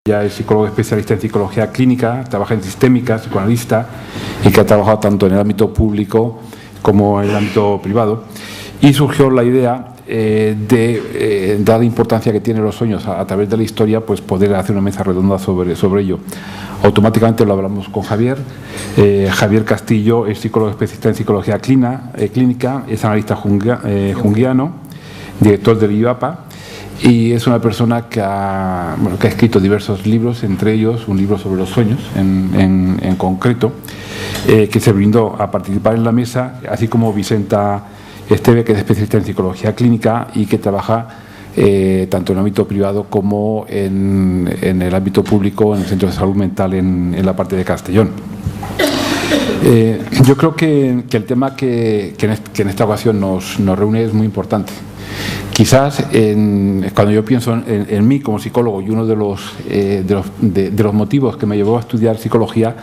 Ya es psicólogo especialista en psicología clínica, trabaja en sistémica, psicoanalista y que ha trabajado tanto en el ámbito público como en el ámbito privado. Y surgió la idea de, dada la importancia que tienen los sueños a través de la historia, pues poder hacer una mesa redonda sobre ello. Automáticamente lo hablamos con Javier. Javier Castillo es psicólogo especialista en psicología clínica, es analista junguiano, director del IAPA. Y es una persona que ha escrito diversos libros, entre ellos un libro sobre los sueños en concreto, que se brindó a participar en la mesa, así como Vicenta Esteve, que es especialista en psicología clínica y que trabaja tanto en el ámbito privado como en el ámbito público, en el Centro de Salud Mental en la parte de Castellón. Yo creo que el tema que en esta ocasión nos reúne es muy importante. Quizás cuando yo pienso en mí como psicólogo, y uno de los motivos que me llevó a estudiar psicología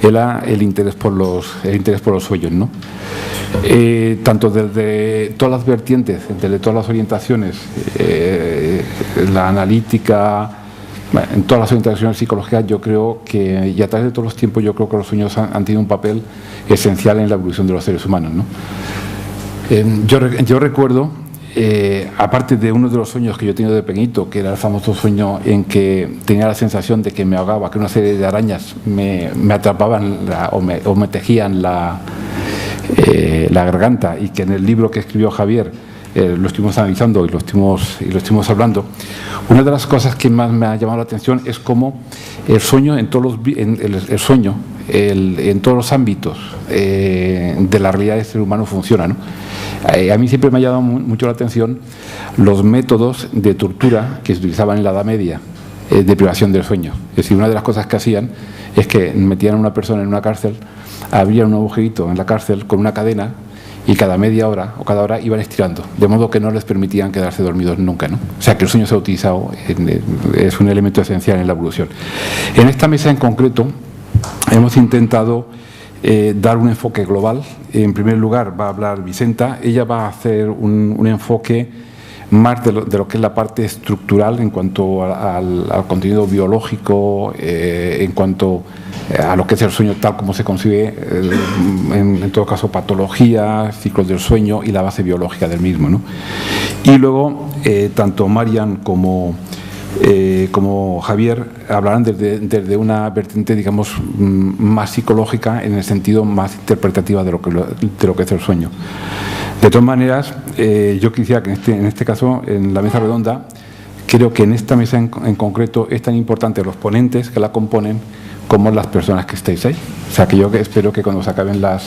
era el interés por los sueños, ¿no? Tanto desde todas las vertientes, desde todas las orientaciones, la analítica, en todas las orientaciones psicológicas, yo creo que, y a través de todos los tiempos, yo creo que los sueños han tenido un papel esencial en la evolución de los seres humanos, ¿no? Yo recuerdo, aparte de uno de los sueños que yo he tenido de pequeñito, que era el famoso sueño en que tenía la sensación de que me ahogaba, que una serie de arañas me atrapaban o me tejían la garganta, y que en el libro que escribió Javier lo estuvimos analizando y lo estuvimos hablando. Una de las cosas que más me ha llamado la atención es cómo el sueño en todos los ámbitos de la realidad del ser humano funciona, ¿no? A mí siempre me ha llamado mucho la atención los métodos de tortura que se utilizaban en la Edad Media, de privación del sueño. Es decir, una de las cosas que hacían es que metían a una persona en una cárcel, abrían un agujerito en la cárcel con una cadena, y cada media hora o cada hora iban estirando, de modo que no les permitían quedarse dormidos nunca, ¿no? O sea que el sueño se ha utilizado, es un elemento esencial en la evolución. En esta mesa en concreto hemos intentado dar un enfoque global. En primer lugar va a hablar Vicenta, ella va a hacer un enfoque más de lo que es la parte estructural en cuanto al contenido biológico, en cuanto a lo que es el sueño tal como se concibe, en todo caso patología, ciclos del sueño y la base biológica del mismo, ¿no? Y luego tanto Marian como Javier hablarán desde una vertiente, digamos, más psicológica, en el sentido más interpretativa de lo que es el sueño. De todas maneras, yo quisiera que en este caso, en la mesa redonda, creo que en esta mesa en concreto es tan importante los ponentes que la componen como las personas que estáis ahí. O sea que yo espero que cuando se acaben lo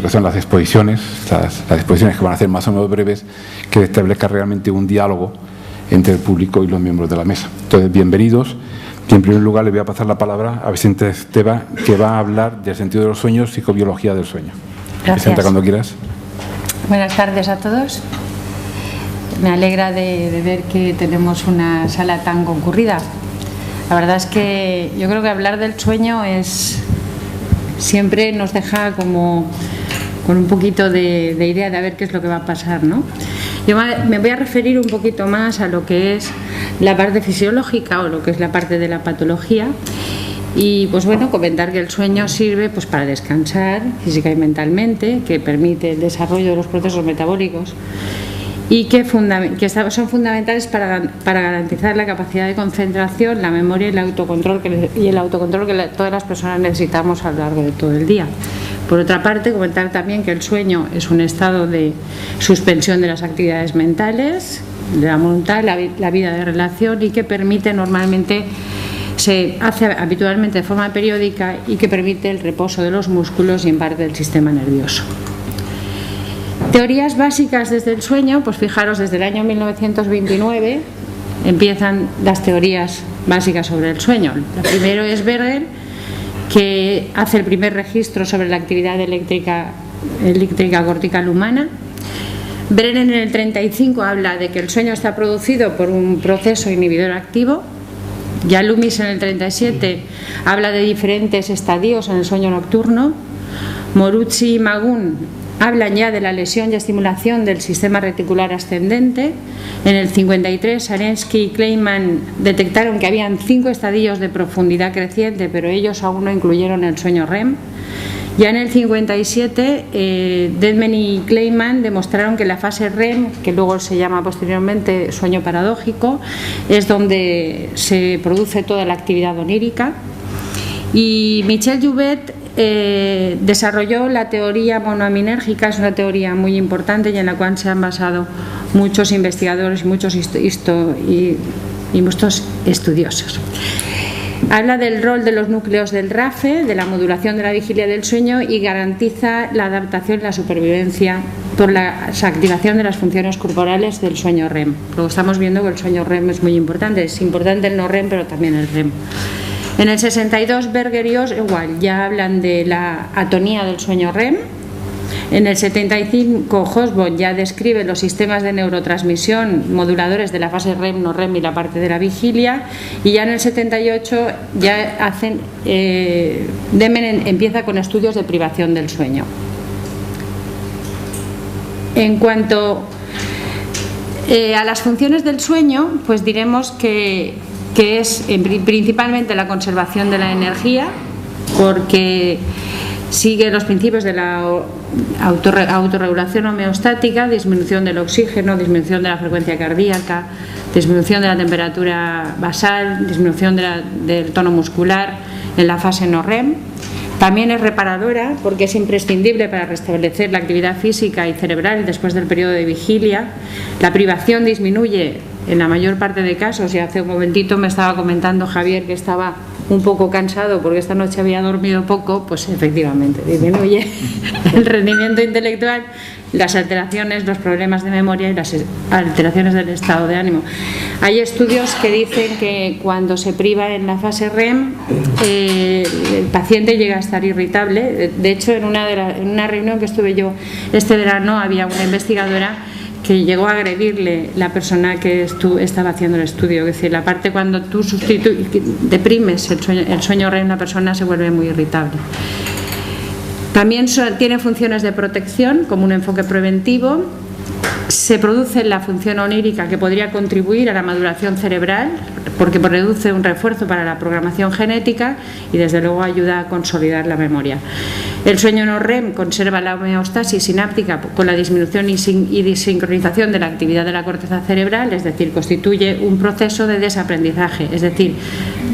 que son las exposiciones, las exposiciones que van a ser más o menos breves, que se establezca realmente un diálogo entre el público y los miembros de la mesa. Entonces, bienvenidos. Y en primer lugar le voy a pasar la palabra a Vicenta Esteve, que va a hablar del sentido de los sueños, psicobiología del sueño. Gracias. Vicenta, cuando quieras. Buenas tardes a todos. Me alegra de ver que tenemos una sala tan concurrida. La verdad es que yo creo que hablar del sueño siempre nos deja como con un poquito de idea de a ver qué es lo que va a pasar, ¿no? Yo me voy a referir un poquito más a lo que es la parte fisiológica o lo que es la parte de la patología, y pues bueno, comentar que el sueño sirve pues para descansar física y mentalmente, que permite el desarrollo de los procesos metabólicos y que son fundamentales para garantizar la capacidad de concentración, la memoria y el autocontrol que todas las personas necesitamos a lo largo de todo el día. Por otra parte, comentar también que el sueño es un estado de suspensión de las actividades mentales, de la voluntad, la vida de relación, y que permite se hace habitualmente de forma periódica y que permite el reposo de los músculos y en parte del sistema nervioso. Teorías básicas desde el sueño, pues fijaros, desde el año 1929 empiezan las teorías básicas sobre el sueño. La primero es Berger, que hace el primer registro sobre la actividad eléctrica cortical humana. Brenner en el 35 habla de que el sueño está producido por un proceso inhibidor activo. Ya Loomis en el 37 habla de diferentes estadios en el sueño nocturno. Morucci y Magun hablan ya de la lesión y estimulación del sistema reticular ascendente. En el 53, Arensky y Kleiman detectaron que habían 5 estadios de profundidad creciente, pero ellos aún no incluyeron el sueño REM. Ya en el 57, Deadman y Kleiman demostraron que la fase REM, que luego se llama posteriormente sueño paradójico, es donde se produce toda la actividad onírica. Y Michel Jouvet desarrolló la teoría monoaminérgica, es una teoría muy importante y en la cual se han basado muchos investigadores y muchos estudiosos. Habla del rol de los núcleos del RAFE, de la modulación de la vigilia del sueño, y garantiza la adaptación y la supervivencia por la activación de las funciones corporales del sueño REM. Luego estamos viendo que el sueño REM es muy importante, es importante el no REM, pero también el REM. En el 62, Berger y Oz igual ya hablan de la atonía del sueño REM. En el 75, Hobsbawm ya describe los sistemas de neurotransmisión moduladores de la fase REM, no REM y la parte de la vigilia. Y ya en el 78 ya hacen, Demen empieza con estudios de privación del sueño. En cuanto a las funciones del sueño, pues diremos que es principalmente la conservación de la energía, porque sigue los principios de la autorregulación homeostática, disminución del oxígeno, disminución de la frecuencia cardíaca, disminución de la temperatura basal, disminución del tono muscular en la fase no REM. También es reparadora porque es imprescindible para restablecer la actividad física y cerebral después del periodo de vigilia. La privación disminuye en la mayor parte de casos, y hace un momentito me estaba comentando Javier que estaba un poco cansado porque esta noche había dormido poco, pues efectivamente disminuye el rendimiento intelectual, las alteraciones, los problemas de memoria y las alteraciones del estado de ánimo. Hay estudios que dicen que cuando se priva en la fase REM el paciente llega a estar irritable. De hecho, en una reunión que estuve yo este verano había una investigadora que llegó a agredirle la persona que estaba haciendo el estudio. Es decir, la parte cuando tú deprimes el sueño REM, la persona se vuelve muy irritable. También tiene funciones de protección como un enfoque preventivo. Se produce la función onírica que podría contribuir a la maduración cerebral porque produce un refuerzo para la programación genética y desde luego ayuda a consolidar la memoria. El sueño no REM conserva la homeostasis sináptica con la disminución y desincronización de la actividad de la corteza cerebral, es decir, constituye un proceso de desaprendizaje, es decir,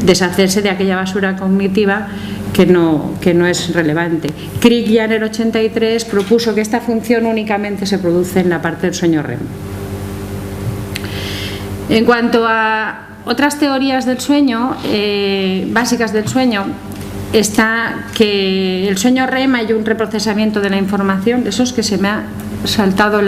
deshacerse de aquella basura cognitiva que no es relevante. Crick ya en el 83 propuso que esta función únicamente se produce en la parte del sueño REM. En cuanto a otras teorías del sueño, básicas del sueño, está que el sueño REM hay un reprocesamiento de la información. Eso es que se me ha saltado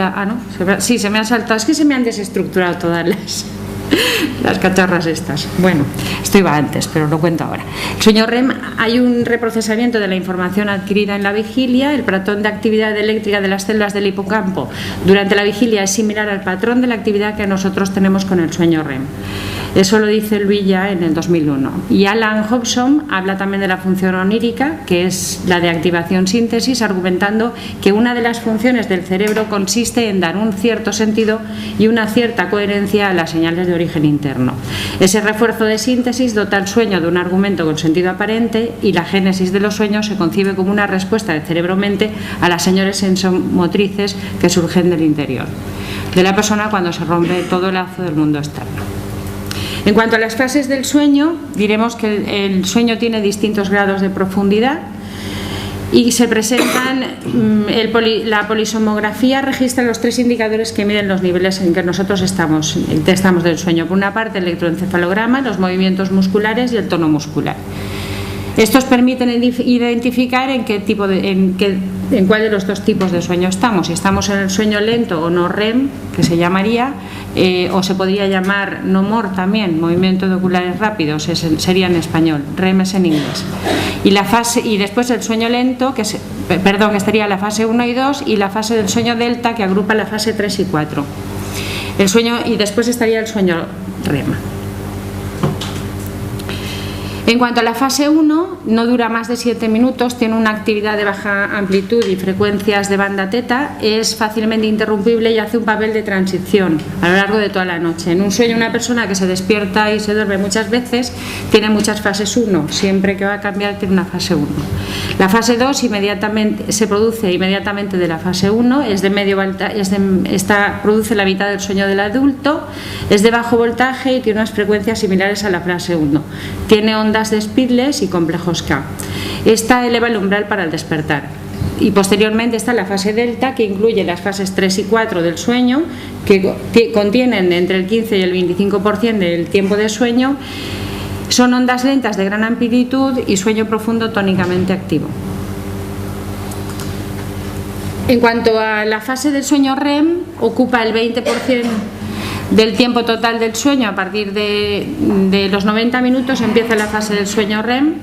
se me ha saltado, es que se me han desestructurado todas las cacharras estas. Bueno, esto iba antes, pero lo cuento ahora. El sueño REM hay un reprocesamiento de la información adquirida en la vigilia. El patrón de actividad eléctrica de las células del hipocampo durante la vigilia es similar al patrón de la actividad que nosotros tenemos con el sueño REM. Eso lo dice Luis ya en el 2001. Y Alan Hobson habla también de la función onírica, que es la de activación síntesis, argumentando que una de las funciones del cerebro consiste en dar un cierto sentido y una cierta coherencia a las señales de origen interno. Ese refuerzo de síntesis dota al sueño de un argumento con sentido aparente, y la génesis de los sueños se concibe como una respuesta del cerebro-mente a las señales sensomotrices que surgen del interior de la persona cuando se rompe todo el lazo del mundo externo. En cuanto a las fases del sueño, diremos que el sueño tiene distintos grados de profundidad y se presentan, la polisomografía registra los 3 indicadores que miden los niveles en que nosotros estamos del sueño. Por una parte, el electroencefalograma, los movimientos musculares y el tono muscular. Estos permiten identificar en cuál de los 2 tipos de sueño estamos. Si estamos en el sueño lento o no REM, que se llamaría, o se podría llamar no MOR también, movimientos oculares rápidos, sería en español, REM es en inglés. Y después el sueño lento, que estaría la fase 1 y 2, y la fase del sueño delta, que agrupa la fase 3 y 4. Y después estaría el sueño REM. En cuanto a la fase 1, no dura más de 7 minutos, tiene una actividad de baja amplitud y frecuencias de banda teta, es fácilmente interrumpible y hace un papel de transición a lo largo de toda la noche. En un sueño, una persona que se despierta y se duerme muchas veces tiene muchas fases 1, siempre que va a cambiar tiene una fase 1. La fase 2 se produce inmediatamente de la fase 1, produce la mitad del sueño del adulto, es de bajo voltaje y tiene unas frecuencias similares a la fase 1. Tiene ondas de Spitles y complejos K. Esta eleva el umbral para el despertar. Y posteriormente está la fase delta, que incluye las fases 3 y 4 del sueño, que contienen entre el 15 y el 25% del tiempo de sueño. Son ondas lentas de gran amplitud y sueño profundo tónicamente activo. En cuanto a la fase del sueño REM, ocupa el 20% del tiempo total del sueño. A partir de los 90 minutos empieza la fase del sueño REM.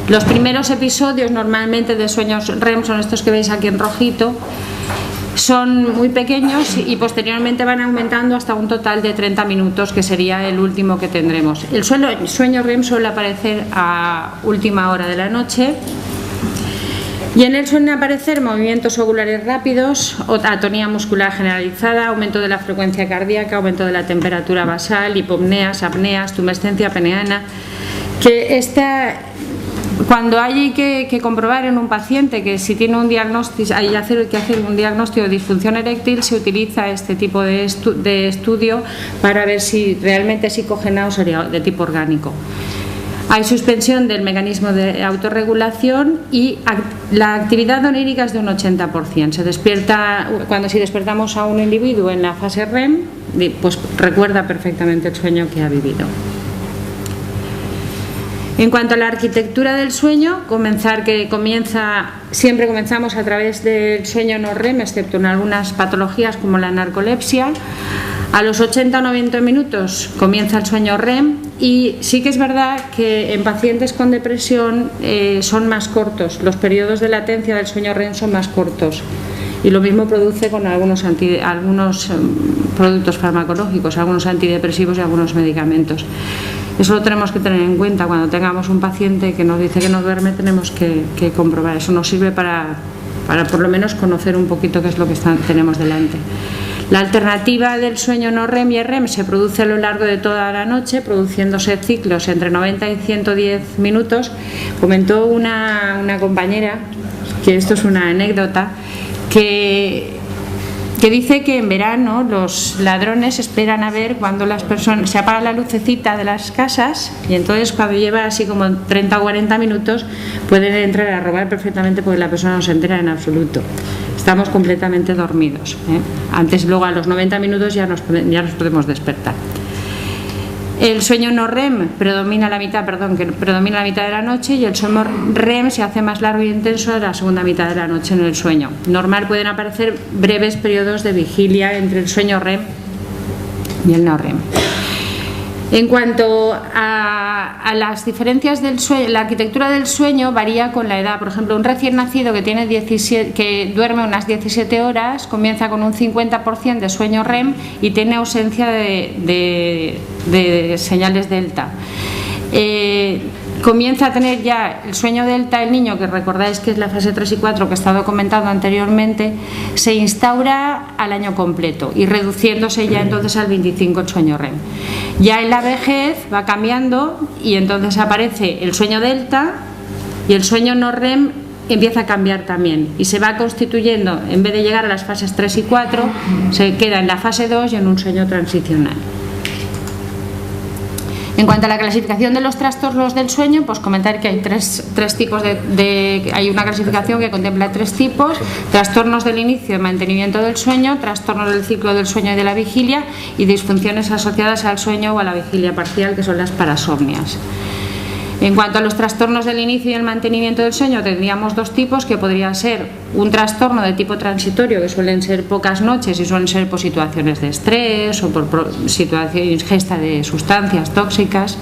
Los primeros episodios normalmente de sueños REM son estos que veis aquí en rojito, son muy pequeños y posteriormente van aumentando hasta un total de 30 minutos, que sería el último que tendremos. El sueño REM suele aparecer a última hora de la noche. Y en él suelen aparecer movimientos oculares rápidos, atonía muscular generalizada, aumento de la frecuencia cardíaca, aumento de la temperatura basal, hipopneas, apneas, tumescencia peniana. Cuando hay que comprobar en un paciente que si tiene un diagnóstico, hay que hacer un diagnóstico de disfunción eréctil, se utiliza este tipo de estudio para ver si realmente es psicogenado o sería de tipo orgánico. Hay suspensión del mecanismo de autorregulación y la actividad onírica es de un 80%. Cuando si despertamos a un individuo en la fase REM, pues recuerda perfectamente el sueño que ha vivido. En cuanto a la arquitectura del sueño, siempre comenzamos a través del sueño no REM, excepto en algunas patologías como la narcolepsia. A los 80 o 90 minutos comienza el sueño REM y sí que es verdad que en pacientes con depresión son más cortos, los periodos de latencia del sueño REM son más cortos. Y lo mismo produce con algunos productos farmacológicos, algunos antidepresivos y algunos medicamentos. Eso lo tenemos que tener en cuenta cuando tengamos un paciente que nos dice que no duerme, tenemos que comprobar. Eso nos sirve para por lo menos conocer un poquito qué es lo que tenemos delante. La alternativa del sueño no REM y REM se produce a lo largo de toda la noche, produciéndose ciclos entre 90 y 110 minutos. Comentó una compañera, que esto es una anécdota, que dice que en verano los ladrones esperan a ver cuando las personas se apaga la lucecita de las casas y entonces cuando lleva así como 30 o 40 minutos pueden entrar a robar perfectamente porque la persona no se entera en absoluto. Estamos completamente dormidos, ¿eh? Luego a los 90 minutos ya nos podemos despertar. El sueño no REM predomina la mitad de la noche y el sueño REM se hace más largo y intenso en la segunda mitad de la noche en el sueño. Normal pueden aparecer breves periodos de vigilia entre el sueño REM y el no REM. En cuanto a las diferencias del sueño, la arquitectura del sueño varía con la edad. Por ejemplo, un recién nacido que duerme unas 17 horas comienza con un 50% de sueño REM y tiene ausencia de señales delta. Comienza a tener ya el sueño delta el niño, que recordáis que es la fase 3 y 4 que he estado comentando anteriormente, se instaura al año completo y reduciéndose ya entonces al 25 el sueño REM. Ya en la vejez va cambiando y entonces aparece el sueño delta y el sueño no REM empieza a cambiar también y se va constituyendo, en vez de llegar a las fases 3 y 4, se queda en la fase 2 y en un sueño transicional. En cuanto a la clasificación de los trastornos del sueño, pues comentar que hay tres tipos hay una clasificación que contempla 3 tipos: trastornos del inicio y mantenimiento del sueño, trastornos del ciclo del sueño y de la vigilia y disfunciones asociadas al sueño o a la vigilia parcial, que son las parasomnias. En cuanto a los trastornos del inicio y el mantenimiento del sueño, tendríamos 2 tipos, que podría ser un trastorno de tipo transitorio, que suelen ser pocas noches y suelen ser por situaciones de estrés o por ingesta de sustancias tóxicas,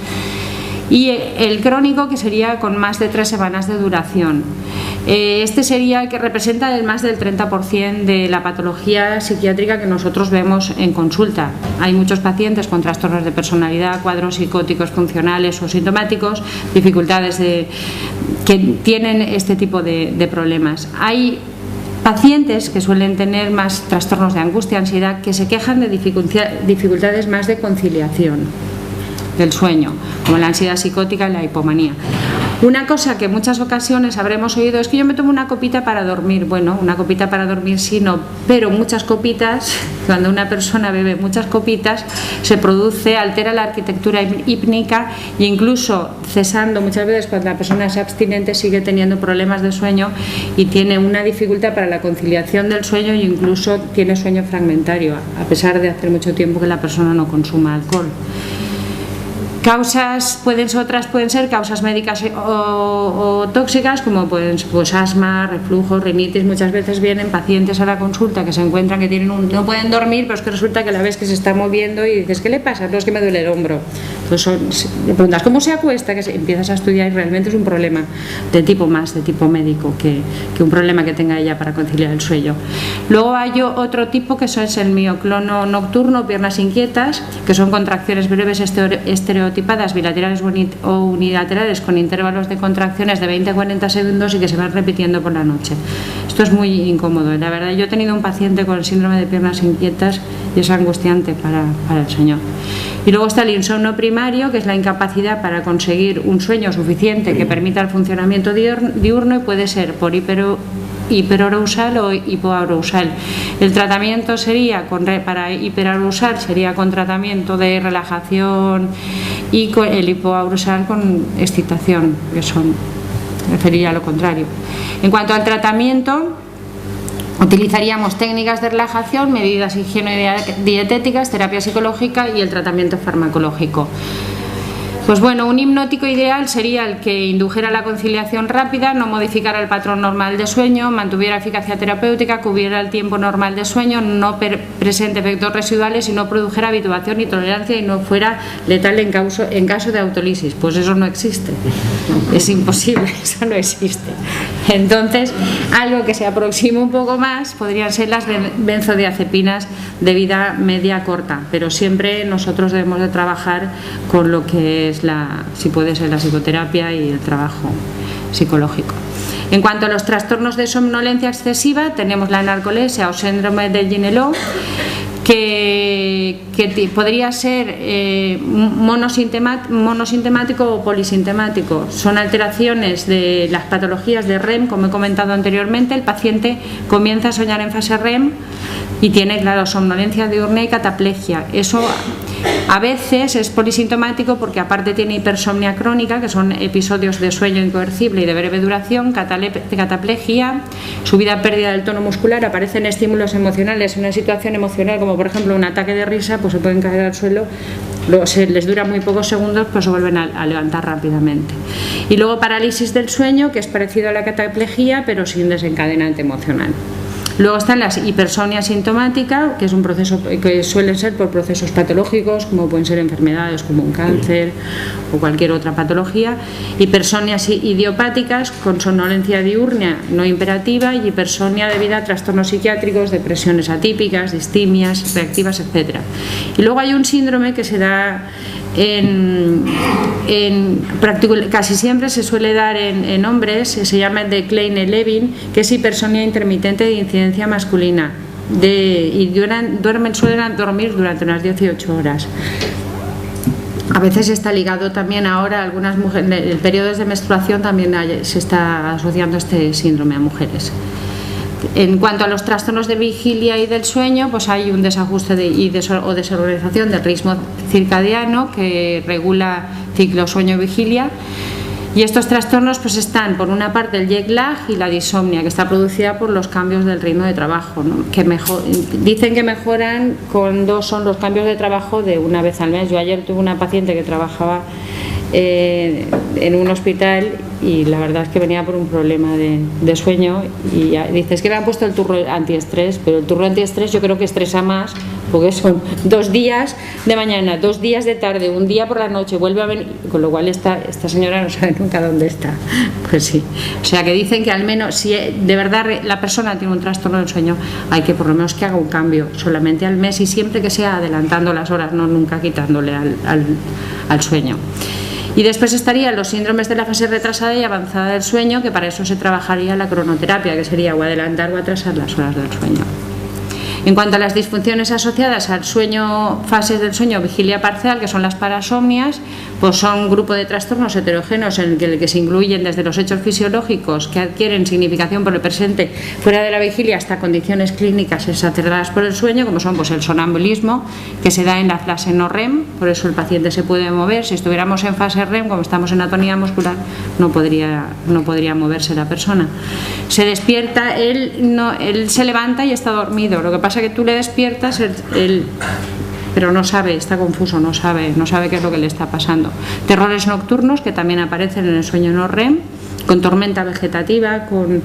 y el crónico, que sería con más de 3 semanas de duración. Este sería el que representa el más del 30% de la patología psiquiátrica que nosotros vemos en consulta. Hay muchos pacientes con trastornos de personalidad, cuadros psicóticos funcionales o sintomáticos, dificultades que tienen este tipo de problemas. Hay pacientes que suelen tener más trastornos de angustia, ansiedad, que se quejan de dificultades más de conciliación del sueño, como la ansiedad psicótica y la hipomanía. Una cosa que en muchas ocasiones habremos oído es que yo me tomo una copita para dormir. Bueno, una copita para dormir sí, no, pero muchas copitas, cuando una persona bebe muchas copitas, altera la arquitectura hípnica e incluso cesando, muchas veces cuando la persona es abstinente sigue teniendo problemas de sueño y tiene una dificultad para la conciliación del sueño e incluso tiene sueño fragmentario, a pesar de hacer mucho tiempo que la persona no consuma alcohol. Causas pueden ser causas médicas o tóxicas, como pues asma, reflujo, rinitis. Muchas veces vienen pacientes a la consulta que se encuentran que no pueden dormir, pero es que resulta que la ves que se está moviendo y dices, ¿qué le pasa? No, es que me duele el hombro. Entonces le preguntas, ¿cómo se acuesta? Que empiezas a estudiar y realmente es un problema de tipo médico que un problema que tenga ella para conciliar el sueño. Luego hay otro tipo que es el mioclono nocturno, piernas inquietas, que son contracciones breves estereotipadas, bilaterales o unilaterales con intervalos de contracciones de 20 a 40 segundos y que se van repitiendo por la noche. Esto es muy incómodo. La verdad, yo he tenido un paciente con el síndrome de piernas inquietas y es angustiante para el sueño. Y luego está el insomnio primario, que es la incapacidad para conseguir un sueño suficiente que permita el funcionamiento diurno y puede ser por hiperarousal o hipoarousal. El tratamiento sería para hiperarousal sería con tratamiento de relajación y con el hipoarousal con excitación, que referiría a lo contrario. En cuanto al tratamiento, utilizaríamos técnicas de relajación, medidas higieno-dietéticas, terapia psicológica y el tratamiento farmacológico. Pues bueno, un hipnótico ideal sería el que indujera la conciliación rápida, no modificara el patrón normal de sueño, mantuviera eficacia terapéutica, cubriera el tiempo normal de sueño, no presente efectos residuales y no produjera habituación ni tolerancia y no fuera letal en caso de autolisis. Pues eso no existe, es imposible, eso no existe. Entonces, algo que se aproxime un poco más podrían ser las benzodiazepinas de vida media corta, pero siempre nosotros debemos de trabajar con lo que es si puede ser la psicoterapia y el trabajo psicológico. En cuanto a los trastornos de somnolencia excesiva, tenemos la narcolepsia o síndrome de Guillain-Barré, que podría ser monosintemático o polisintemático. Son alteraciones de las patologías de REM, como he comentado anteriormente. El paciente comienza a soñar en fase REM y tiene, claro, somnolencia diurna y cataplegia. Eso a veces es polisintomático porque aparte tiene hipersomnia crónica, que son episodios de sueño incoercible y de breve duración, cataplegia, subida pérdida del tono muscular, aparecen estímulos emocionales en una situación emocional como por ejemplo un ataque de risa, pues se pueden caer al suelo, les dura muy pocos segundos, pues se vuelven a levantar rápidamente. Y luego parálisis del sueño, que es parecido a la cataplegia pero sin desencadenante emocional. Luego están las hipersomnia sintomática, que es un proceso que suelen ser por procesos patológicos, como pueden ser enfermedades como un cáncer o cualquier otra patología. Hipersomnias idiopáticas con somnolencia diurna no imperativa y hipersomnia debido a trastornos psiquiátricos, depresiones atípicas, distimias reactivas, etc. Y luego hay un síndrome que se da casi siempre se suele dar en hombres, se llama de Kleine-Levin, que es hipersomnia intermitente de incidencia masculina y suelen dormir durante unas 18 horas. A veces está ligado también ahora, algunas mujeres, en periodos de menstruación también se está asociando este síndrome a mujeres. En cuanto a los trastornos de vigilia y del sueño, pues hay un desajuste o desorganización del ritmo circadiano que regula ciclo sueño-vigilia. Y estos trastornos pues están, por una parte, el jet lag y la disomnia, que está producida por los cambios del ritmo de trabajo, ¿no? Dicen que mejoran cuando son los cambios de trabajo de una vez al mes. Yo ayer tuve una paciente que trabajaba en un hospital y la verdad es que venía por un problema de sueño y dices que me han puesto el turro antiestrés, pero el turro antiestrés yo creo que estresa más porque son 2 días de mañana, 2 días de tarde, 1 día por la noche, vuelve a venir, con lo cual esta señora no sabe nunca dónde está. Pues sí, o sea que dicen que al menos si de verdad la persona tiene un trastorno del sueño, hay que por lo menos que haga un cambio solamente al mes, y siempre que sea adelantando las horas, no nunca quitándole al sueño. Y después estarían los síndromes de la fase retrasada y avanzada del sueño, que para eso se trabajaría la cronoterapia, que sería o adelantar o atrasar las horas del sueño. En cuanto a las disfunciones asociadas al sueño, fases del sueño, vigilia parcial, que son las parasomnias, pues son un grupo de trastornos heterogéneos en el que se incluyen desde los hechos fisiológicos que adquieren significación por el presente fuera de la vigilia hasta condiciones clínicas exacerbadas por el sueño, como son pues el sonambulismo, que se da en la fase no REM, por eso el paciente se puede mover. Si estuviéramos en fase REM, como estamos en atonía muscular, no podría moverse la persona. Se despierta, él se levanta y está dormido. Lo que pasa es que tú le despiertas, pero no sabe, está confuso, no sabe qué es lo que le está pasando. Terrores nocturnos, que también aparecen en el sueño no REM, con tormenta vegetativa, con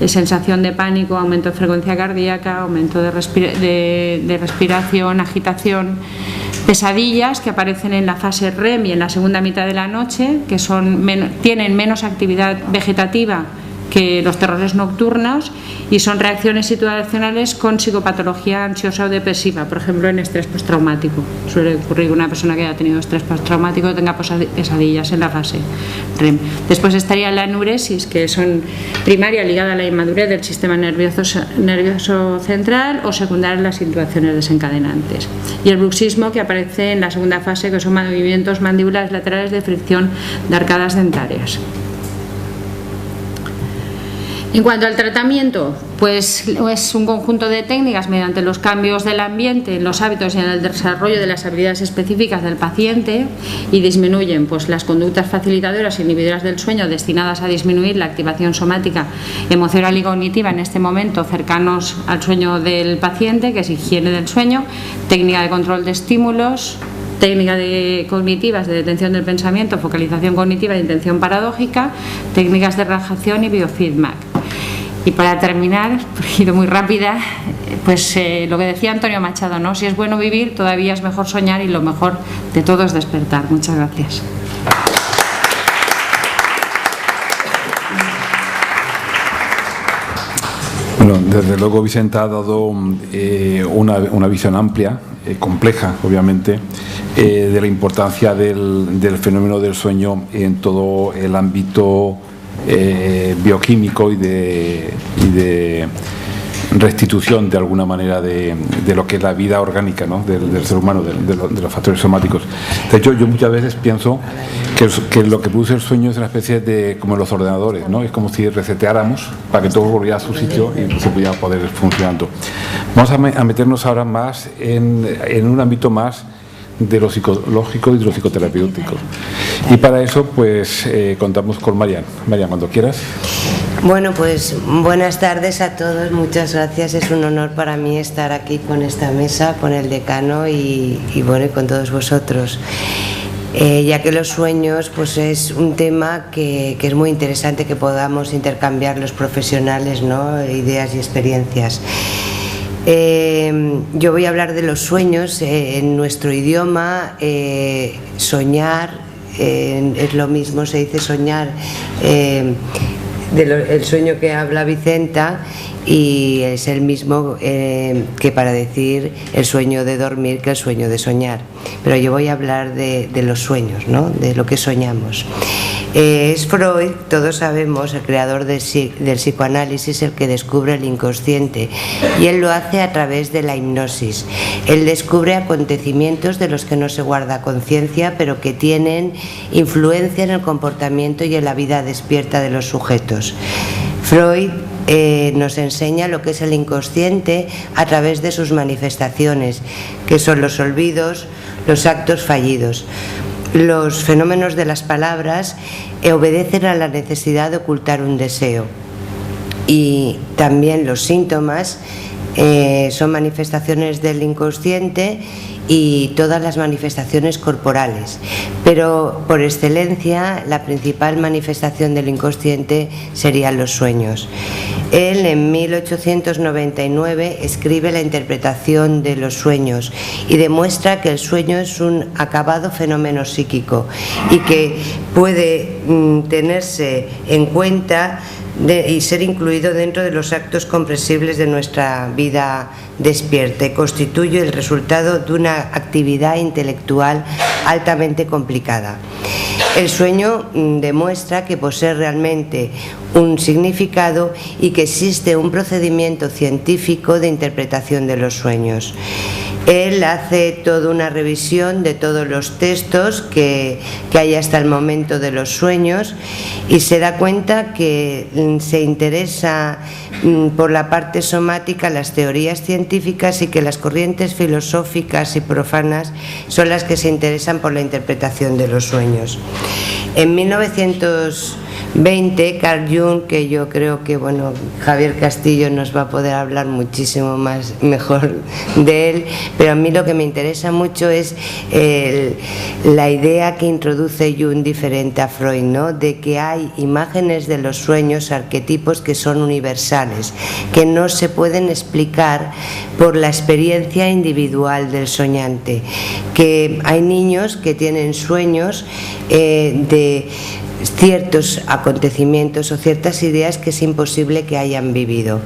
sensación de pánico, aumento de frecuencia cardíaca, aumento de respiración, agitación. Pesadillas, que aparecen en la fase REM y en la segunda mitad de la noche, que tienen menos actividad vegetativa que los terrores nocturnos, y son reacciones situacionales con psicopatología ansiosa o depresiva, por ejemplo en estrés postraumático. Suele ocurrir que una persona que haya tenido estrés postraumático tenga pesadillas en la fase REM. Después estaría la enuresis, que son primaria, ligada a la inmadurez del sistema nervioso central, o secundaria, las situaciones desencadenantes. Y el bruxismo, que aparece en la segunda fase, que son movimientos mandibulares laterales de fricción de arcadas dentarias. En cuanto al tratamiento, pues es un conjunto de técnicas mediante los cambios del ambiente, en los hábitos y en el desarrollo de las habilidades específicas del paciente, y disminuyen pues las conductas facilitadoras e inhibidoras del sueño destinadas a disminuir la activación somática, emocional y cognitiva en este momento cercanos al sueño del paciente, que es higiene del sueño, técnica de control de estímulos, técnicas cognitivas de detención del pensamiento, focalización cognitiva de intención paradójica, técnicas de relajación y biofeedback. Y para terminar, he ido muy rápida, pues lo que decía Antonio Machado, ¿no? Si es bueno vivir, todavía es mejor soñar, y lo mejor de todo es despertar. Muchas gracias. Bueno, desde luego Vicenta ha dado una visión amplia, compleja obviamente, de la importancia del fenómeno del sueño en todo el ámbito bioquímico y de restitución de alguna manera de lo que es la vida orgánica, ¿no? del ser humano, de los factores somáticos. De hecho, yo muchas veces pienso que lo que produce el sueño es una especie de, como en los ordenadores, ¿no? Es como si reseteáramos para que todo volviera a su sitio y se pudiera poder ir funcionando. Vamos a meternos ahora más en un ámbito más de lo psicológico y de lo psicoterapéutico. Y para eso, pues, contamos con Marian. Marian, cuando quieras. Bueno, pues buenas tardes a todos, muchas gracias. Es un honor para mí estar aquí con esta mesa, con el decano y bueno, y con todos vosotros. Ya que los sueños pues es un tema que es muy interesante que podamos intercambiar los profesionales, ¿no? Ideas y experiencias. Yo voy a hablar de los sueños. En nuestro idioma, soñar es lo mismo, se dice soñar, el sueño que habla Vicenta, y es el mismo que para decir el sueño de dormir que el sueño de soñar. Pero yo voy a hablar de los sueños, ¿no? De lo que soñamos. Es Freud, todos sabemos, el creador del psicoanálisis, el que descubre el inconsciente, y él lo hace a través de la hipnosis. Él descubre acontecimientos de los que no se guarda conciencia, pero que tienen influencia en el comportamiento y en la vida despierta de los sujetos. Freud nos enseña lo que es el inconsciente a través de sus manifestaciones, que son los olvidos, los actos fallidos. Los fenómenos de las palabras obedecen a la necesidad de ocultar un deseo, y también los síntomas son manifestaciones del inconsciente y todas las manifestaciones corporales, pero por excelencia la principal manifestación del inconsciente serían los sueños. Él en 1899 escribe la interpretación de los sueños y demuestra que el sueño es un acabado fenómeno psíquico y que puede tenerse en cuenta y ser incluido dentro de los actos comprensibles de nuestra vida despierta, y constituye el resultado de una actividad intelectual altamente complicada. El sueño demuestra que posee realmente un significado y que existe un procedimiento científico de interpretación de los sueños. Él hace toda una revisión de todos los textos que hay hasta el momento de los sueños y se da cuenta que se interesa por la parte somática las teorías científicas y que las corrientes filosóficas y profanas son las que se interesan por la interpretación de los sueños. En 1920, Carl Jung, que yo creo que Javier Castillo nos va a poder hablar muchísimo mejor de él, pero a mí lo que me interesa mucho es la idea que introduce Jung diferente a Freud, ¿no? De que hay imágenes de los sueños, arquetipos que son universales, que no se pueden explicar por la experiencia individual del soñante, que hay niños que tienen sueños de ciertos acontecimientos o ciertas ideas que es imposible que hayan vivido.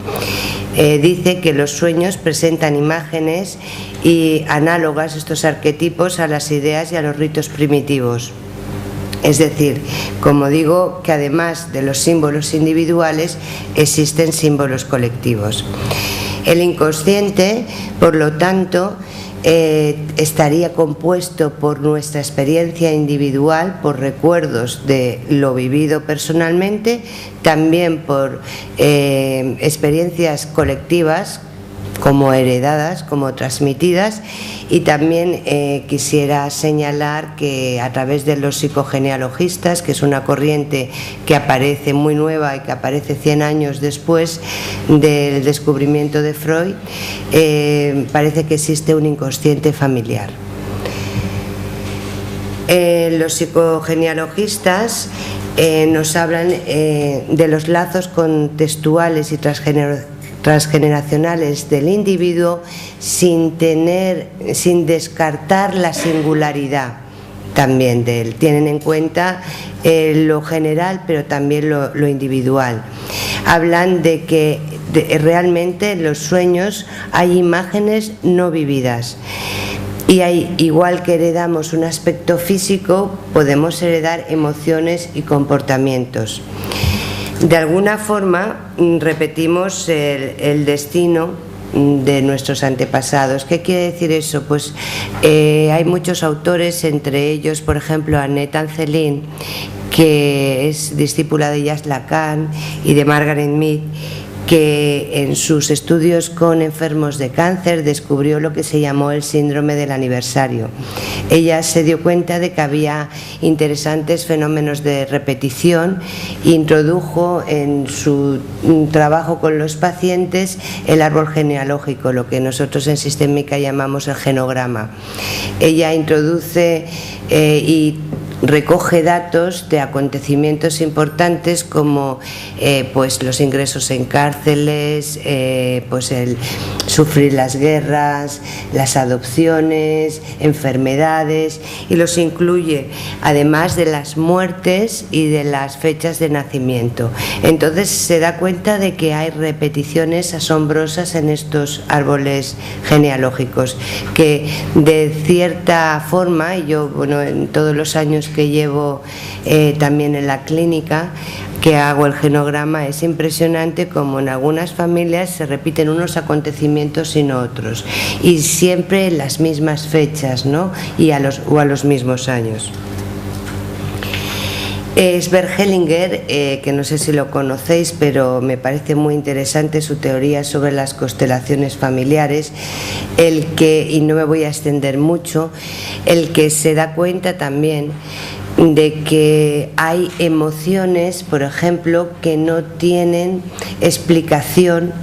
Dice que los sueños presentan imágenes y análogas, estos arquetipos, a las ideas y a los ritos primitivos. Es decir, como digo, que además de los símbolos individuales existen símbolos colectivos. El inconsciente, por lo tanto, estaría compuesto por nuestra experiencia individual, por recuerdos de lo vivido personalmente, también por experiencias colectivas, como heredadas, como transmitidas, y también quisiera señalar que a través de los psicogenealogistas, que es una corriente que aparece muy nueva y que aparece 100 años después del descubrimiento de Freud, parece que existe un inconsciente familiar. Los psicogenealogistas nos hablan de los lazos contextuales y transgeneracionales del individuo sin descartar la singularidad también de él. Tienen en cuenta lo general, pero también lo individual. Hablan de que realmente en los sueños hay imágenes no vividas. Y igual que heredamos un aspecto físico, podemos heredar emociones y comportamientos. De alguna forma repetimos el destino de nuestros antepasados. ¿Qué quiere decir eso? Pues hay muchos autores, entre ellos, por ejemplo, Annette Ancelin, que es discípula de Jacques Lacan y de Margaret Mead, que en sus estudios con enfermos de cáncer descubrió lo que se llamó el síndrome del aniversario. Ella se dio cuenta de que había interesantes fenómenos de repetición e introdujo en su trabajo con los pacientes el árbol genealógico, lo que nosotros en sistémica llamamos el genograma. Ella introduce y recoge datos de acontecimientos importantes como pues los ingresos en cárceles, pues el sufrir las guerras, las adopciones, enfermedades, y los incluye además de las muertes y de las fechas de nacimiento. Entonces se da cuenta de que hay repeticiones asombrosas en estos árboles genealógicos, que de cierta forma, y yo en todos los años que llevo también en la clínica que hago el genograma, es impresionante como en algunas familias se repiten unos acontecimientos y no otros, y siempre en las mismas fechas, ¿no? o a los mismos años. Sverhellinger, que no sé si lo conocéis, pero me parece muy interesante su teoría sobre las constelaciones familiares, y no me voy a extender mucho, el que se da cuenta también de que hay emociones, por ejemplo, que no tienen explicación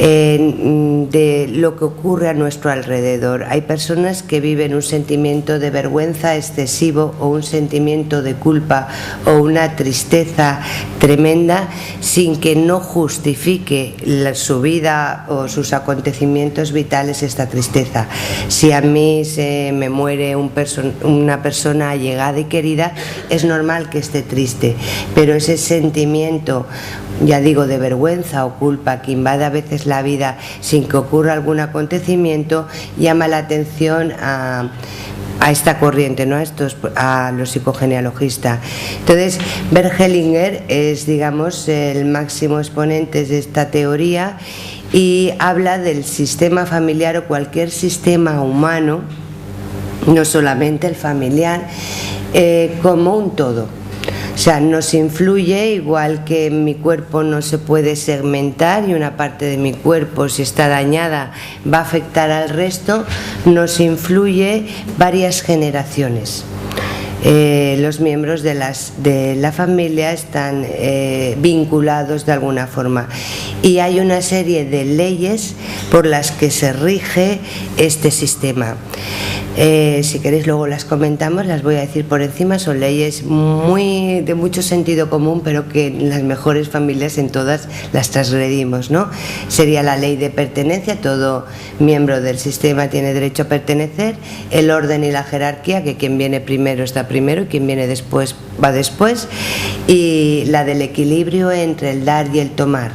de lo que ocurre a nuestro alrededor. Hay personas que viven un sentimiento de vergüenza excesivo o un sentimiento de culpa o una tristeza tremenda sin que no justifique su vida o sus acontecimientos vitales esta tristeza. Si a mí se me muere una persona allegada y querida, es normal que esté triste, pero ese sentimiento, ya digo, de vergüenza o culpa que invade a veces la vida sin que ocurra algún acontecimiento, llama la atención a esta corriente, ¿no? A los psicogenealogistas. Entonces, Bert Hellinger es, digamos, el máximo exponente de esta teoría y habla del sistema familiar o cualquier sistema humano, no solamente el familiar, como un todo. O sea, nos influye, igual que mi cuerpo no se puede segmentar y una parte de mi cuerpo, si está dañada, va a afectar al resto, nos influye varias generaciones. Los miembros de la familia están vinculados de alguna forma y hay una serie de leyes por las que se rige este sistema. Si queréis luego las comentamos, las voy a decir por encima. Son leyes de mucho sentido común, pero que en las mejores familias en todas las transgredimos, ¿no? Sería la ley de pertenencia: todo miembro del sistema tiene derecho a pertenecer, el orden y la jerarquía, que quien viene primero está primero y quien viene después va después, y la del equilibrio entre el dar y el tomar,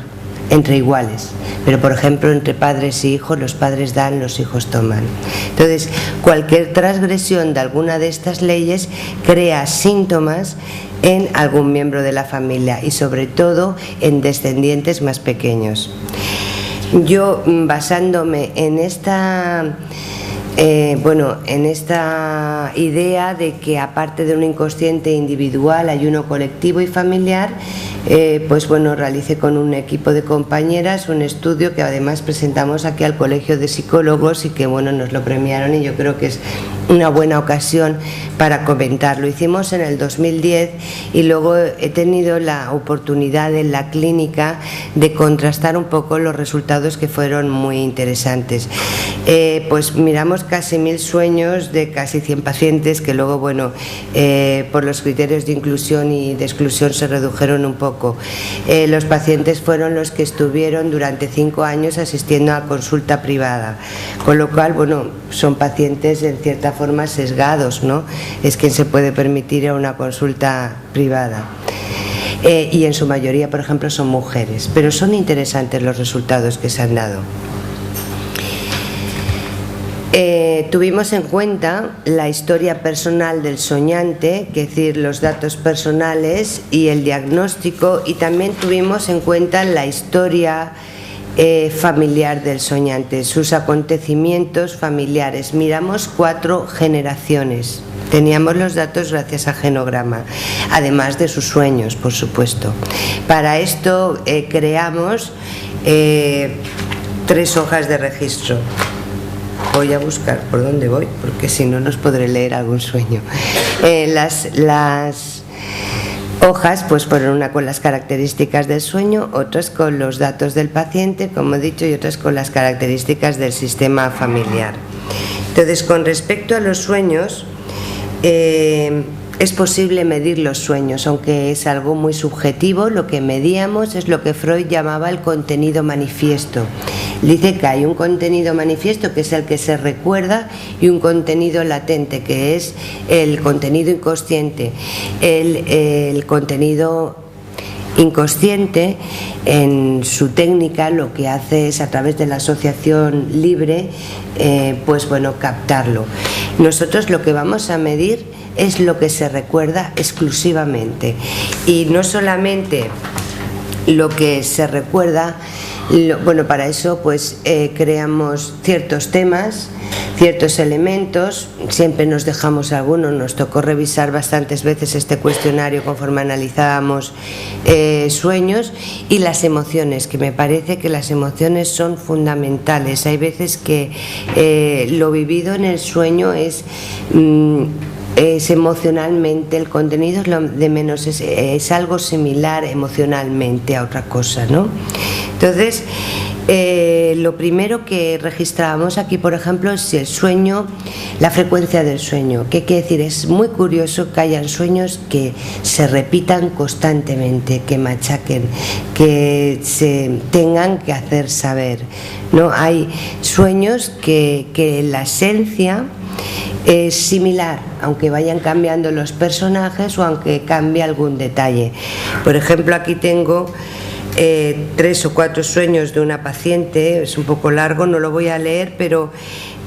entre iguales. Pero, por ejemplo, entre padres y hijos, los padres dan, los hijos toman. Entonces, cualquier transgresión de alguna de estas leyes crea síntomas en algún miembro de la familia y, sobre todo, en descendientes más pequeños. Yo, basándome en esta idea de que aparte de un inconsciente individual hay uno colectivo y familiar, realicé con un equipo de compañeras un estudio que además presentamos aquí al Colegio de Psicólogos y que nos lo premiaron, y yo creo que es una buena ocasión para comentarlo. Lo hicimos en el 2010 y luego he tenido la oportunidad en la clínica de contrastar un poco los resultados, que fueron muy interesantes. Miramos casi 1000 sueños de casi 100 pacientes que luego, por los criterios de inclusión y de exclusión se redujeron un poco. Los pacientes fueron los que estuvieron durante 5 años asistiendo a consulta privada, con lo cual, son pacientes en cierta forma sesgados, ¿no? Es quien se puede permitir ir a una consulta privada. Y en su mayoría, por ejemplo, son mujeres, pero son interesantes los resultados que se han dado. Tuvimos en cuenta la historia personal del soñante, es decir, los datos personales y el diagnóstico, y también tuvimos en cuenta la historia familiar del soñante, sus acontecimientos familiares. Miramos 4 generaciones. Teníamos los datos gracias a genograma, además de sus sueños, por supuesto. Para esto creamos 3 hojas de registro. Voy a buscar por dónde voy, porque si no, nos podré leer algún sueño. Las hojas fueron una con las características del sueño, otras con los datos del paciente, como he dicho, y otras con las características del sistema familiar. Entonces, con respecto a los sueños, es posible medir los sueños, aunque es algo muy subjetivo. Lo que medíamos es lo que Freud llamaba el contenido manifiesto. Dice que hay un contenido manifiesto, que es el que se recuerda, y un contenido latente, que es el contenido inconsciente. El contenido inconsciente, en su técnica, lo que hace es, a través de la asociación libre, captarlo. Nosotros lo que vamos a medir es lo que se recuerda exclusivamente, y no solamente lo que se recuerda. Para eso creamos ciertos temas, ciertos elementos. Siempre nos dejamos algunos. Nos tocó revisar bastantes veces este cuestionario conforme analizábamos sueños, y las emociones, que me parece que las emociones son fundamentales. Hay veces que lo vivido en el sueño es emocionalmente, el contenido es lo de menos, es algo similar emocionalmente a otra cosa, ¿no? Entonces, Lo primero que registrábamos aquí, por ejemplo, es el sueño, la frecuencia del sueño. ¿Qué quiere decir? Es muy curioso que hayan sueños que se repitan constantemente, que machaquen, que se tengan que hacer saber, ¿no? Hay sueños que la esencia es similar, aunque vayan cambiando los personajes o aunque cambie algún detalle. Por ejemplo, aquí tengo 3 o 4 sueños de una paciente, es un poco largo, no lo voy a leer, pero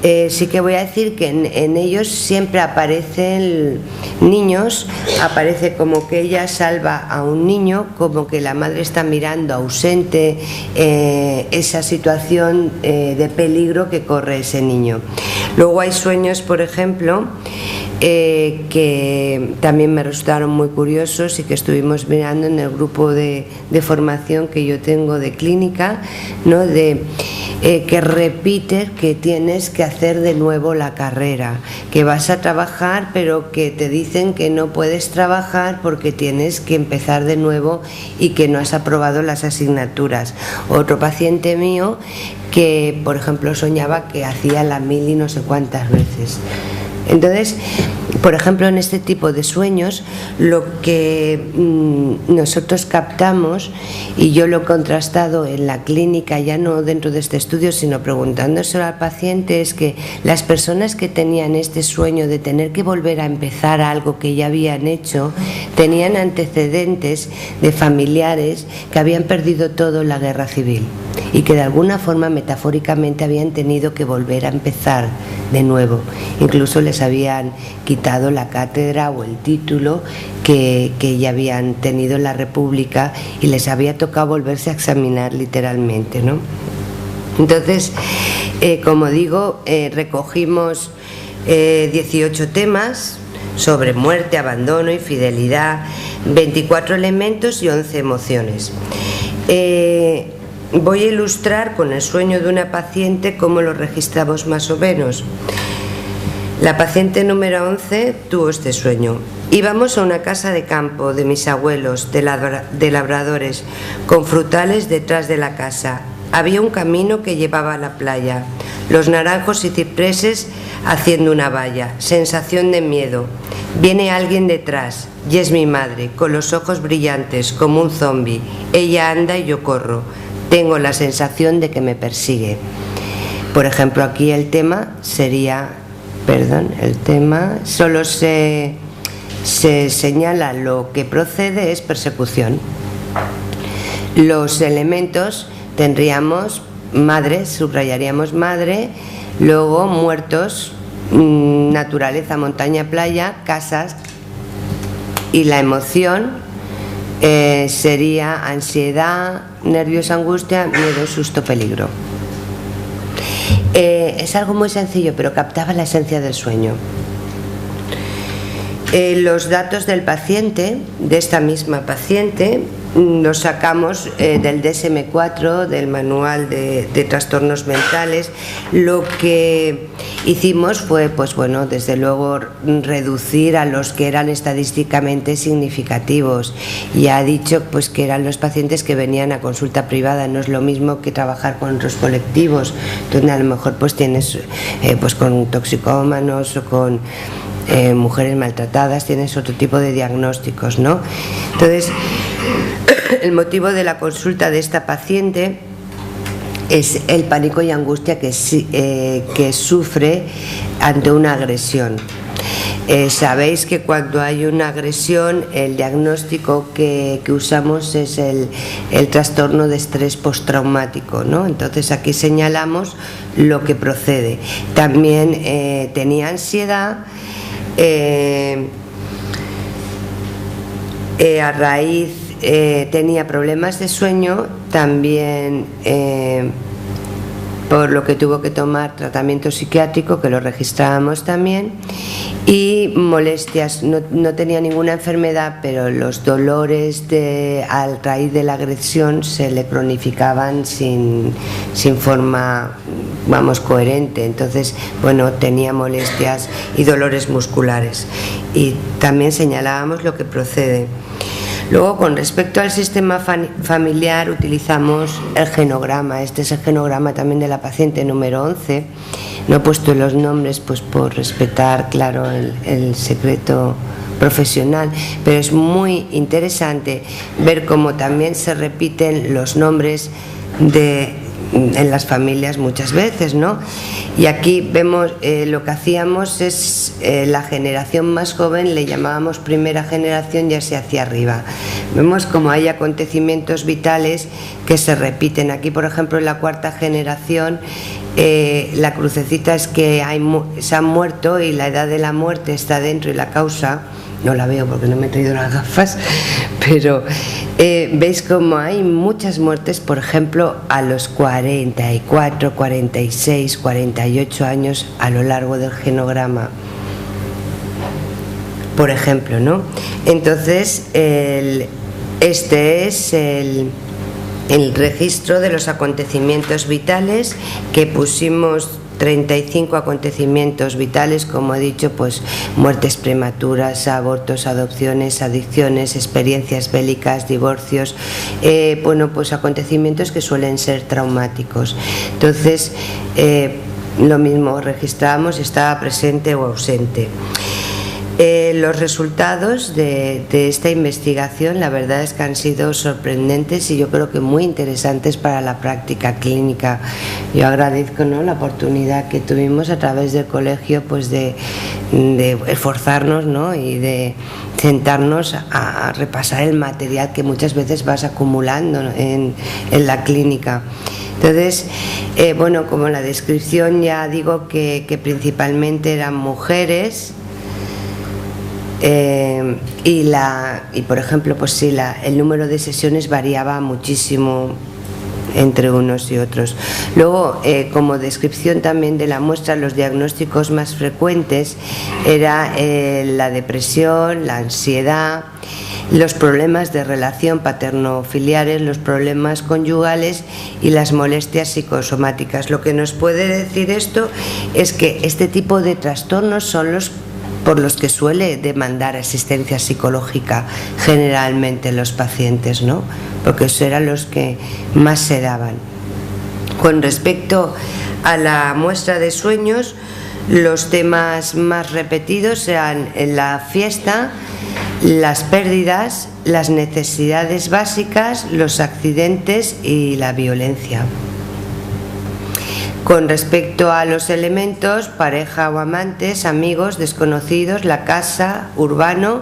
sí que voy a decir que en ellos siempre aparecen niños, aparece como que ella salva a un niño, como que la madre está mirando ausente esa situación de peligro que corre ese niño. Luego hay sueños, por ejemplo, que también me resultaron muy curiosos y que estuvimos mirando en el grupo de formación que yo tengo de clínica, ¿no? Que repites que tienes que hacer de nuevo la carrera, que vas a trabajar pero que te dicen que no puedes trabajar porque tienes que empezar de nuevo y que no has aprobado las asignaturas. Otro paciente mío que, por ejemplo, soñaba que hacía la 1000 y no sé cuántas veces. Entonces, por ejemplo, en este tipo de sueños, lo que nosotros captamos, y yo lo he contrastado en la clínica, ya no dentro de este estudio, sino preguntándoselo al paciente, es que las personas que tenían este sueño de tener que volver a empezar algo que ya habían hecho, tenían antecedentes de familiares que habían perdido todo en la guerra civil y que de alguna forma, metafóricamente, habían tenido que volver a empezar de nuevo. Incluso les habían quitado la cátedra o el título que ya habían tenido en la República y les había tocado volverse a examinar literalmente, ¿no? Entonces, como digo, recogimos 18 temas sobre muerte, abandono, infidelidad, 24 elementos y 11 emociones. Voy a ilustrar con el sueño de una paciente cómo lo registramos más o menos. La paciente número 11 tuvo este sueño. Íbamos a una casa de campo de mis abuelos, de labradores, con frutales detrás de la casa. Había un camino que llevaba a la playa, los naranjos y cipreses haciendo una valla. Sensación de miedo. Viene alguien detrás, y es mi madre, con los ojos brillantes, como un zombi. Ella anda y yo corro. Tengo la sensación de que me persigue. Por ejemplo, aquí el tema sería, el tema solo se señala lo que procede es persecución. Los elementos tendríamos madre, subrayaríamos madre, luego muertos, naturaleza, montaña, playa, casas, y la emoción sería ansiedad, nervios, angustia, miedo, susto, peligro. Es algo muy sencillo, pero captaba la esencia del sueño. Los datos del paciente, de esta misma paciente, los sacamos del DSM-4, del Manual de Trastornos Mentales. Lo que hicimos fue, pues bueno, desde luego reducir a los que eran estadísticamente significativos. Ya ha dicho pues que eran los pacientes que venían a consulta privada, no es lo mismo que trabajar con otros colectivos, donde a lo mejor pues tienes pues con toxicómanos o con mujeres maltratadas, tienes otro tipo de diagnósticos, ¿no? Entonces, el motivo de la consulta de esta paciente es el pánico y angustia que sufre ante una agresión. Sabéis que cuando hay una agresión, el diagnóstico que usamos es el trastorno de estrés postraumático, ¿no? Entonces aquí señalamos lo que procede. También tenía ansiedad. A raíz tenía problemas de sueño, también por lo que tuvo que tomar tratamiento psiquiátrico, que lo registrábamos también, y molestias. No tenía ninguna enfermedad, pero los dolores a raíz de la agresión se le cronificaban sin forma, vamos, coherente. Entonces, bueno, tenía molestias y dolores musculares. Y también señalábamos lo que procede. Luego, con respecto al sistema familiar, utilizamos el genograma. Este es el genograma también de la paciente número 11. No he puesto los nombres pues por respetar, claro, el secreto profesional, pero es muy interesante ver cómo también se repiten los nombres en las familias muchas veces, ¿no? Y aquí vemos lo que hacíamos es la generación más joven, le llamábamos primera generación, ya sea hacia arriba. Vemos como hay acontecimientos vitales que se repiten. Aquí, por ejemplo, en la cuarta generación, la crucecita es que se han muerto y la edad de la muerte está dentro y la causa, no la veo porque no me he traído las gafas, pero veis como hay muchas muertes, por ejemplo, a los 44, 46, 48 años a lo largo del genograma, por ejemplo, ¿no? Entonces, este es el registro de los acontecimientos vitales que pusimos. 35 acontecimientos vitales, como he dicho, pues muertes prematuras, abortos, adopciones, adicciones, experiencias bélicas, divorcios, bueno, pues acontecimientos que suelen ser traumáticos. Entonces, lo mismo, registramos si estaba presente o ausente. Los resultados de esta investigación, la verdad es que han sido sorprendentes y yo creo que muy interesantes para la práctica clínica. Yo agradezco, ¿no?, la oportunidad que tuvimos a través del colegio, pues de esforzarnos, ¿no?, y de sentarnos a repasar el material que muchas veces vas acumulando en la clínica. Entonces, bueno, como en la descripción ya digo que principalmente eran mujeres. Y por ejemplo, pues sí, el número de sesiones variaba muchísimo entre unos y otros. Luego, como descripción también de la muestra, los diagnósticos más frecuentes era la depresión, la ansiedad, los problemas de relación paterno-filiares, los problemas conyugales y las molestias psicosomáticas. Lo que nos puede decir esto es que este tipo de trastornos son los por los que suele demandar asistencia psicológica generalmente los pacientes, ¿no?, porque esos eran los que más se daban. Con respecto a la muestra de sueños, los temas más repetidos eran la fiesta, las pérdidas, las necesidades básicas, los accidentes y la violencia. Con respecto a los elementos, pareja o amantes, amigos, desconocidos, la casa, urbano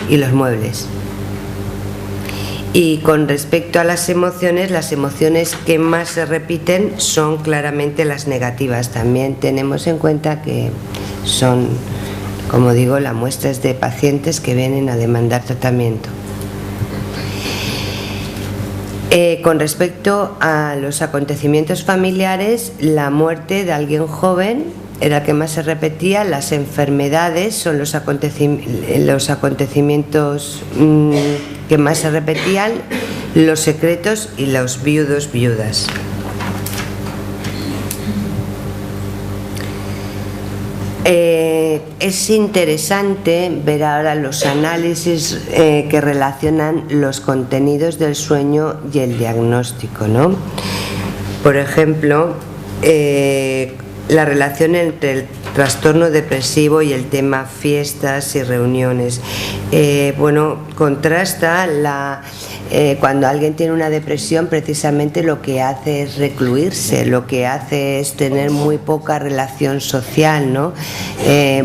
y los muebles. Y con respecto a las emociones que más se repiten son claramente las negativas. También tenemos en cuenta que son, como digo, la muestra es de pacientes que vienen a demandar tratamiento. Con respecto a los acontecimientos familiares, la muerte de alguien joven era el que más se repetía, las enfermedades son los acontecimientos que más se repetían, los secretos y los viudos, viudas. Es interesante ver ahora los análisis que relacionan los contenidos del sueño y el diagnóstico, ¿no? Por ejemplo, la relación entre el trastorno depresivo y el tema fiestas y reuniones. Bueno, contrasta cuando alguien tiene una depresión, precisamente lo que hace es recluirse, lo que hace es tener muy poca relación social, ¿no?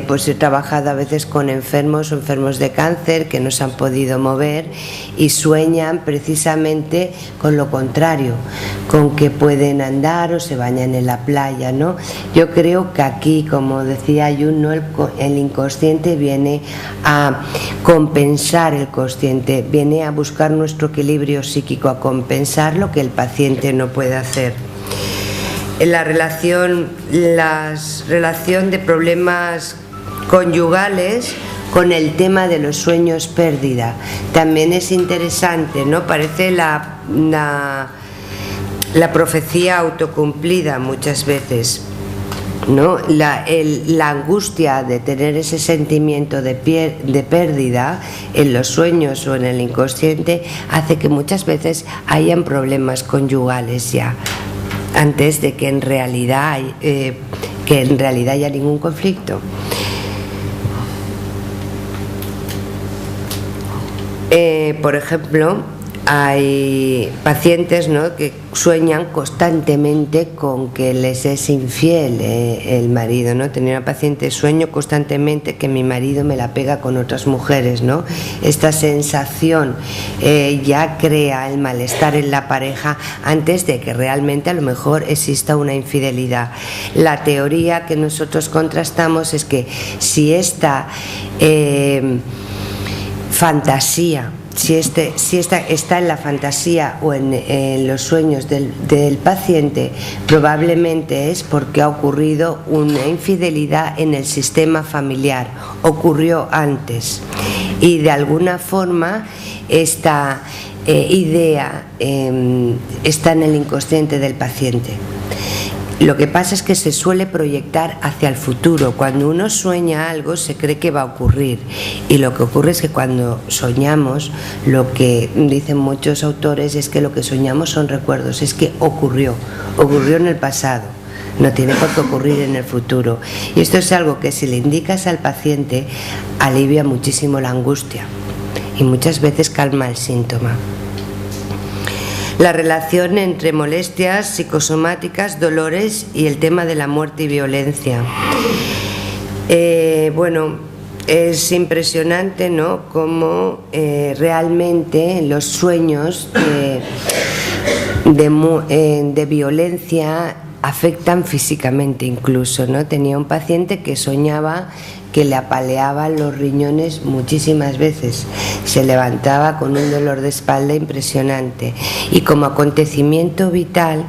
Pues he trabajado a veces con enfermos o enfermos de cáncer que no se han podido mover y sueñan precisamente con lo contrario, con que pueden andar o se bañan en la playa, ¿no? Yo creo que aquí, como decía Jung, ¿no?, el inconsciente viene a compensar el consciente, viene a buscar nuestro equilibrio psíquico, a compensar lo que el paciente no puede hacer. La relación de problemas conyugales con el tema de los sueños pérdida también es interesante, ¿no? Parece la profecía autocumplida muchas veces. ¿no? La angustia de tener ese sentimiento de pérdida en los sueños o en el inconsciente hace que muchas veces hayan problemas conyugales ya, antes de que en realidad haya ningún conflicto. Por ejemplo, hay pacientes, ¿no?, que sueñan constantemente con que les es infiel el marido, ¿no? Tenía una paciente, sueño constantemente que mi marido me la pega con otras mujeres, ¿no? Esta sensación ya crea el malestar en la pareja antes de que realmente a lo mejor exista una infidelidad. La teoría que nosotros contrastamos es que si esta fantasía, si esta está en la fantasía o en los sueños del paciente, probablemente es porque ha ocurrido una infidelidad en el sistema familiar, ocurrió antes, y de alguna forma esta idea está en el inconsciente del paciente. Lo que pasa es que se suele proyectar hacia el futuro. Cuando uno sueña algo se cree que va a ocurrir, y lo que ocurre es que cuando soñamos, lo que dicen muchos autores es que lo que soñamos son recuerdos, es que ocurrió en el pasado, no tiene por qué ocurrir en el futuro. Y esto es algo que si le indicas al paciente alivia muchísimo la angustia y muchas veces calma el síntoma. La relación entre molestias psicosomáticas, dolores y el tema de la muerte y violencia. Bueno, es impresionante, ¿no?, cómo realmente los sueños de violencia afectan físicamente incluso, ¿no? Tenía un paciente que soñaba que le apaleaban los riñones muchísimas veces, se levantaba con un dolor de espalda impresionante, y como acontecimiento vital,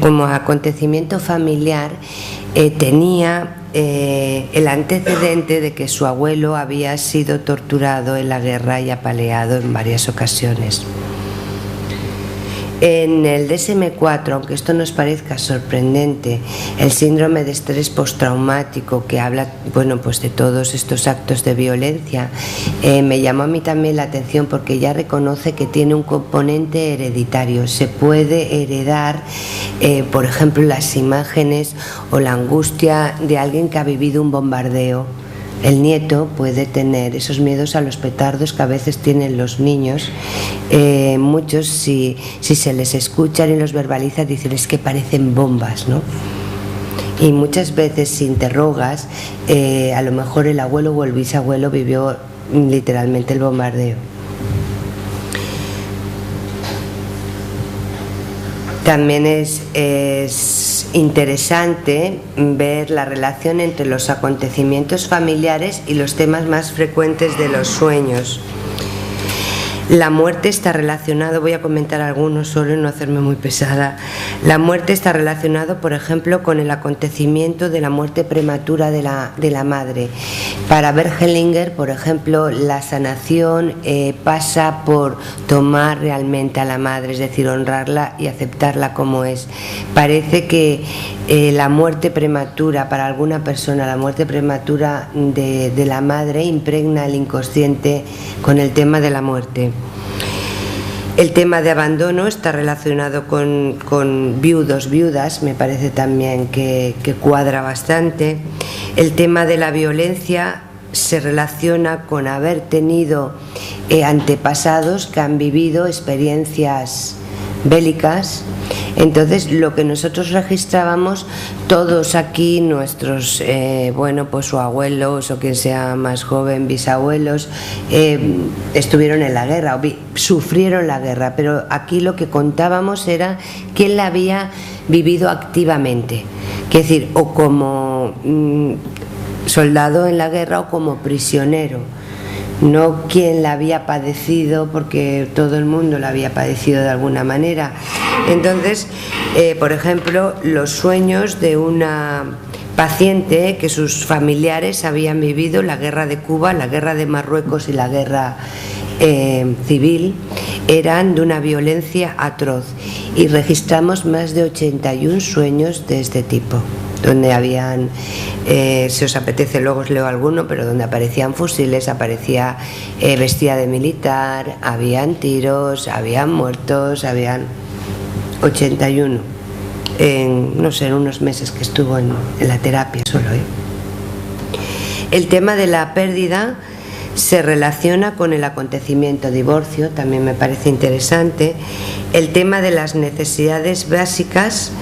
como acontecimiento familiar, tenía el antecedente de que su abuelo había sido torturado en la guerra y apaleado en varias ocasiones. En el DSM-4, aunque esto nos parezca sorprendente, el síndrome de estrés postraumático, que habla, bueno, pues de todos estos actos de violencia, me llamó a mí también la atención porque ya reconoce que tiene un componente hereditario. Se puede heredar, por ejemplo, las imágenes o la angustia de alguien que ha vivido un bombardeo. El nieto puede tener esos miedos a los petardos que a veces tienen los niños. Muchos, si se les escuchan y los verbaliza, dicen es que parecen bombas, ¿no? Y muchas veces si interrogas, a lo mejor el abuelo o el bisabuelo vivió literalmente el bombardeo. También es interesante ver la relación entre los acontecimientos familiares y los temas más frecuentes de los sueños. La muerte está relacionada, voy a comentar algunos solo y no hacerme muy pesada. La muerte está relacionada, por ejemplo, con el acontecimiento de la muerte prematura de la madre. Para Bergelinger, por ejemplo, la sanación pasa por tomar realmente a la madre, es decir, honrarla y aceptarla como es. Parece que la muerte prematura, para alguna persona, la muerte prematura de la madre impregna el inconsciente con el tema de la muerte. El tema de abandono está relacionado con viudos, viudas, me parece también que cuadra bastante. El tema de la violencia se relaciona con haber tenido antepasados que han vivido experiencias bélicas. Entonces, lo que nosotros registrábamos, todos aquí, nuestros, pues o abuelos o quien sea más joven, bisabuelos, estuvieron en la guerra, sufrieron la guerra, pero aquí lo que contábamos era quién la había vivido activamente, es decir, o como soldado en la guerra o como prisionero. No quien la había padecido, porque todo el mundo la había padecido de alguna manera. Entonces, por ejemplo, los sueños de una paciente que sus familiares habían vivido la guerra de Cuba, la guerra de Marruecos y la guerra civil, eran de una violencia atroz, y registramos más de 81 sueños de este tipo. donde habían, si os apetece luego os leo alguno, pero donde aparecían fusiles, aparecía vestida de militar, habían tiros, habían muertos, habían 81 en, no sé, en unos meses que estuvo en la terapia solo. El tema de la pérdida se relaciona con el acontecimiento divorcio, también me parece interesante. El tema de las necesidades básicas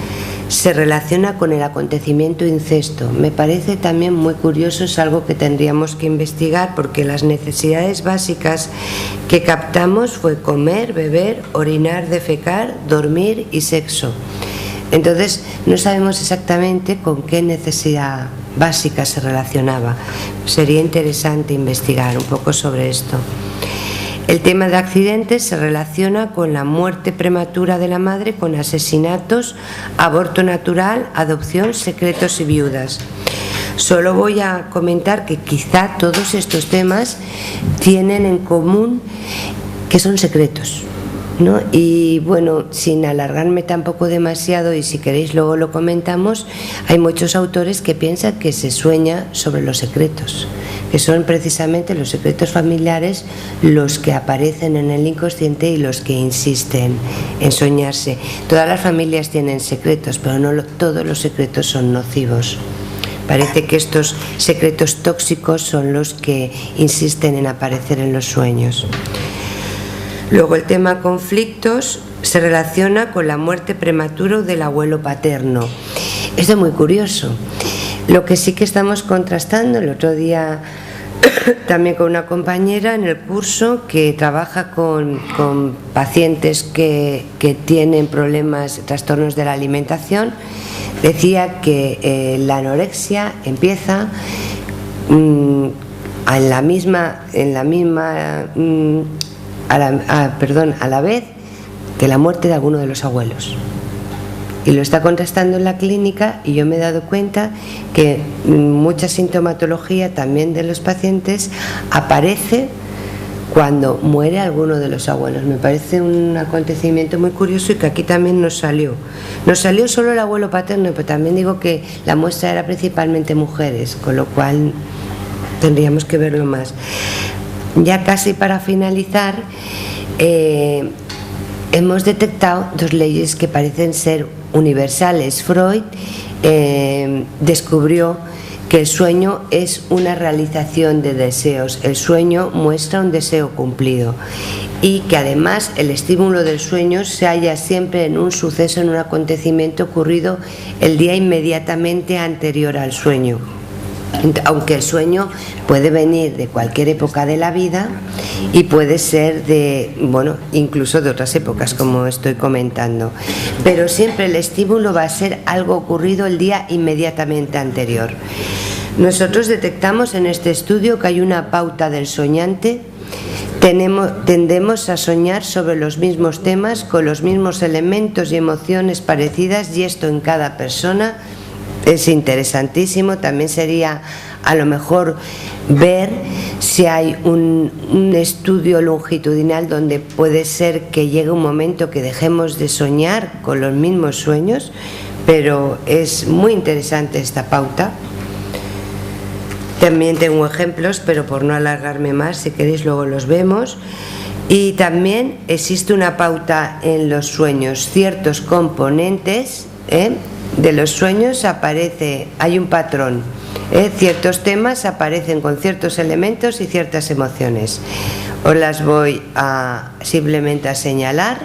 se relaciona con el acontecimiento incesto. Me parece también muy curioso, es algo que tendríamos que investigar, porque las necesidades básicas que captamos fue comer, beber, orinar, defecar, dormir y sexo. Entonces no sabemos exactamente con qué necesidad básica se relacionaba. Sería interesante investigar un poco sobre esto. El tema de accidentes se relaciona con la muerte prematura de la madre, con asesinatos, aborto natural, adopción, secretos y viudas. Solo voy a comentar que quizá todos estos temas tienen en común que son secretos, ¿no? Y bueno, sin alargarme tampoco demasiado, y si queréis luego lo comentamos, hay muchos autores que piensan que se sueña sobre los secretos, que son precisamente los secretos familiares los que aparecen en el inconsciente y los que insisten en soñarse. Todas las familias tienen secretos, pero no todos los secretos son nocivos. Parece que estos secretos tóxicos son los que insisten en aparecer en los sueños. Luego el tema conflictos se relaciona con la muerte prematura del abuelo paterno. Esto es muy curioso. Lo que sí que estamos contrastando, el otro día también con una compañera en el curso que trabaja con pacientes que tienen problemas, trastornos de la alimentación, decía que la anorexia empieza a la vez que la muerte de alguno de los abuelos. Y lo está contrastando en la clínica, y yo me he dado cuenta que mucha sintomatología también de los pacientes aparece cuando muere alguno de los abuelos. Me parece un acontecimiento muy curioso y que aquí también nos salió. Nos salió solo el abuelo paterno, pero también digo que la muestra era principalmente mujeres, con lo cual tendríamos que verlo más. Ya casi para finalizar, hemos detectado dos leyes que parecen ser universales. Freud descubrió que el sueño es una realización de deseos. El sueño muestra un deseo cumplido, y que además el estímulo del sueño se halla siempre en un suceso, en un acontecimiento ocurrido el día inmediatamente anterior al sueño. Aunque el sueño puede venir de cualquier época de la vida y puede ser incluso de otras épocas, como estoy comentando, pero siempre el estímulo va a ser algo ocurrido el día inmediatamente anterior. Nosotros detectamos en este estudio que hay una pauta del soñante. Tendemos a soñar sobre los mismos temas, con los mismos elementos y emociones parecidas, y esto en cada persona es interesantísimo. También sería a lo mejor ver si hay un estudio longitudinal donde puede ser que llegue un momento que dejemos de soñar con los mismos sueños, pero es muy interesante esta pauta. También tengo ejemplos, pero por no alargarme más, si queréis luego los vemos. Y también existe una pauta en los sueños, ciertos componentes de los sueños hay un patrón, ciertos temas aparecen con ciertos elementos y ciertas emociones. Os las voy simplemente a señalar: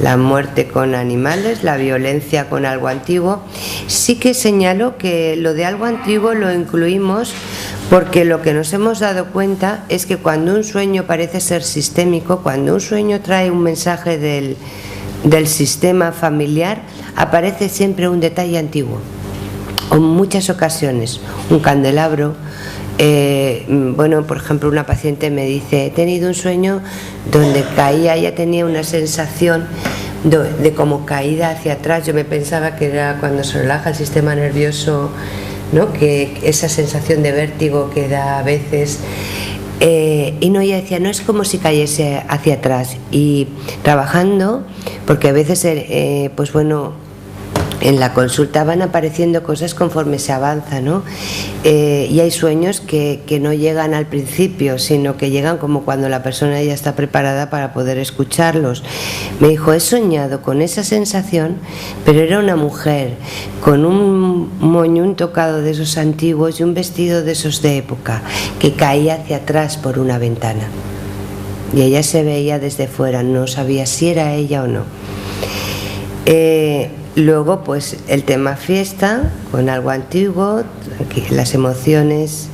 la muerte con animales, la violencia con algo antiguo. Sí que señalo que lo de algo antiguo lo incluimos porque lo que nos hemos dado cuenta es que cuando un sueño parece ser sistémico, cuando un sueño trae un mensaje del sistema familiar, aparece siempre un detalle antiguo, o en muchas ocasiones un candelabro. Por ejemplo, una paciente me dice: he tenido un sueño donde caía, ella tenía una sensación de como caída hacia atrás. Yo me pensaba que era cuando se relaja el sistema nervioso, ¿no? Que esa sensación de vértigo que da a veces. Y no, ella decía, no es como si cayese hacia atrás. Y trabajando, porque a veces en la consulta van apareciendo cosas conforme se avanza, ¿no? Y hay sueños que no llegan al principio, sino que llegan como cuando la persona ya está preparada para poder escucharlos. Me dijo, he soñado con esa sensación, pero era una mujer con un moñón tocado de esos antiguos y un vestido de esos de época, que caía hacia atrás por una ventana. Y ella se veía desde fuera, no sabía si era ella o no. Luego, pues el tema fiesta, con algo antiguo, las emociones,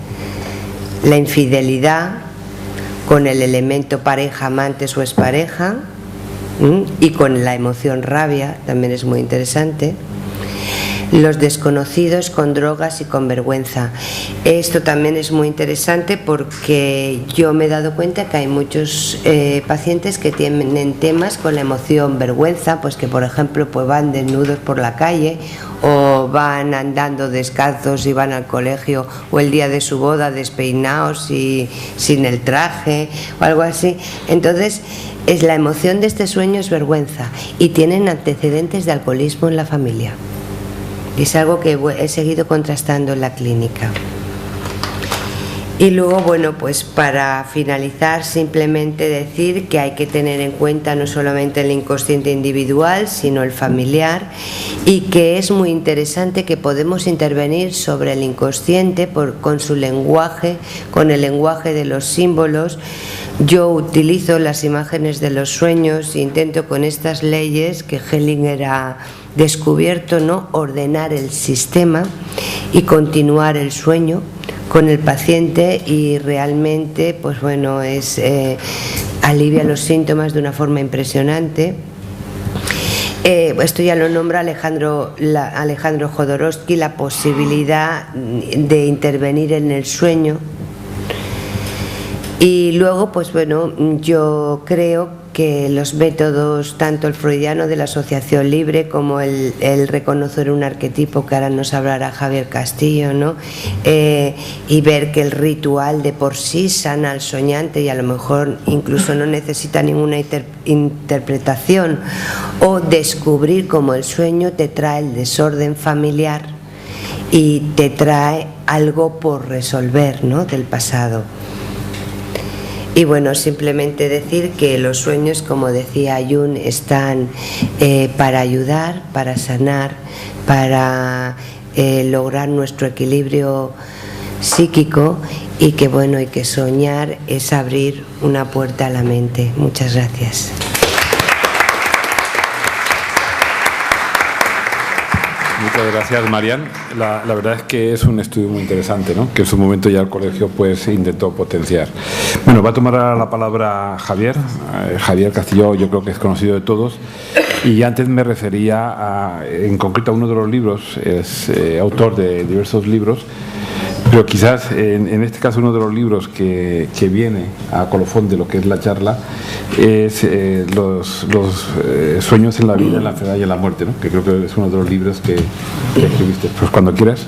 la infidelidad, con el elemento pareja, amantes o expareja, y con la emoción rabia, también es muy interesante. Los desconocidos con drogas y con vergüenza. Esto también es muy interesante porque yo me he dado cuenta que hay muchos pacientes que tienen temas con la emoción vergüenza, pues que por ejemplo pues van desnudos por la calle o van andando descalzos y van al colegio, o el día de su boda despeinados y sin el traje o algo así. Entonces la emoción de este sueño es vergüenza y tienen antecedentes de alcoholismo en la familia. Y es algo que he seguido contrastando en la clínica. Y luego, bueno, pues para finalizar, simplemente decir que hay que tener en cuenta no solamente el inconsciente individual, sino el familiar, y que es muy interesante que podemos intervenir sobre el inconsciente con su lenguaje, con el lenguaje de los símbolos. Yo utilizo las imágenes de los sueños e intento con estas leyes que Hellinger ha descubierto, ¿no?, ordenar el sistema y continuar el sueño con el paciente, y realmente pues bueno, alivia los síntomas de una forma impresionante. Esto ya lo nombra Alejandro Jodorowsky, la posibilidad de intervenir en el sueño. Y luego, pues bueno, yo creo que los métodos, tanto el freudiano de la asociación libre como el reconocer un arquetipo, que ahora nos hablará Javier Castillo, ¿no? Y ver que el ritual de por sí sana al soñante y a lo mejor incluso no necesita ninguna interpretación, o descubrir cómo el sueño te trae el desorden familiar y te trae algo por resolver, ¿no?, del pasado. Y bueno, simplemente decir que los sueños, como decía Jung, están para ayudar, para sanar, para lograr nuestro equilibrio psíquico, y que bueno, y que soñar es abrir una puerta a la mente. Muchas gracias. Muchas gracias, Marian. La verdad es que es un estudio muy interesante, ¿no?, que en su momento ya el colegio pues intentó potenciar. Bueno, va a tomar ahora la palabra Javier. Javier Castillo, yo creo que es conocido de todos, y antes me refería en concreto a uno de los libros. Es autor de diversos libros, pero quizás en este caso uno de los libros que viene a colofón de lo que es la charla es los sueños en la vida, en la enfermedad y en la muerte, ¿no?, que creo que es uno de los libros que escribiste. Pues cuando quieras.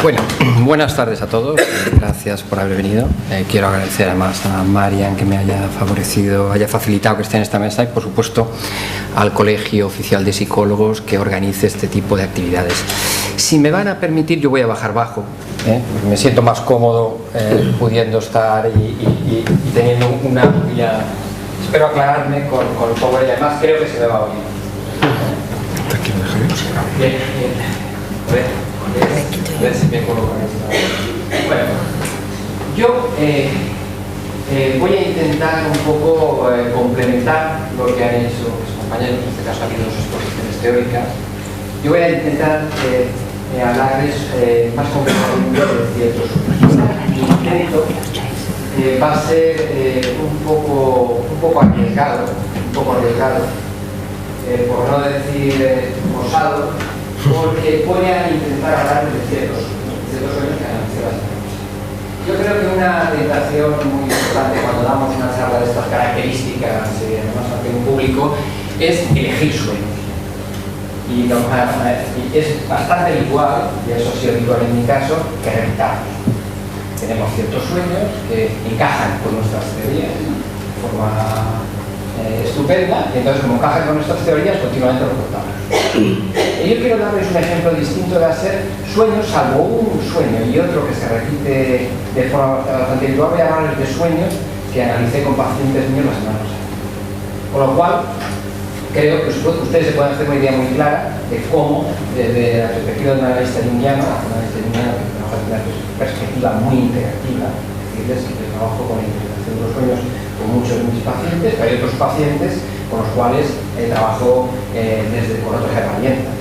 Bueno, buenas tardes a todos, gracias por haber venido. Quiero agradecer además a Marian que me haya favorecido, haya facilitado que esté en esta mesa, y por supuesto al Colegio Oficial de Psicólogos que organice este tipo de actividades. Si me van a permitir, yo voy a bajar bajo, porque me siento más cómodo pudiendo estar y teniendo una amplia... Espero aclararme con poco, y además creo que se me va a oír. Bien, bien. A ver si me coloco en esta. Bueno, yo voy a intentar un poco complementar lo que han hecho mis compañeros. En este caso ha habido dos exposiciones teóricas. Yo voy a intentar hablarles más concretamente de ciertos supuestos. Mi intento va a ser un poco arriesgado, por no decir osado, porque voy a intentar hablar de ciertos sueños que analicé bastante. Yo creo que una tentación muy importante cuando damos una charla de estas características, además ante un público, es elegir sueños. Y es bastante habitual, y eso sí es habitual en mi caso, que repitarlos. Tenemos ciertos sueños que encajan con nuestras teorías de forma estupenda, y entonces como encaja con nuestras teorías, continuamente lo contamos. Yo quiero darles un ejemplo distinto de hacer sueños, salvo un sueño y otro que se repite de forma bastante habitual. Voy a hablarles de sueños que analicé con pacientes míos la semana pasada. Con lo cual, creo que ustedes se pueden hacer una idea muy clara de cómo, desde la perspectiva de un analista junguiano, que trabaja desde una perspectiva muy interactiva, es decir, que trabajo con la interpretación de los sueños con muchos de mis pacientes, pero hay otros pacientes con los cuales trabajo con otras herramientas.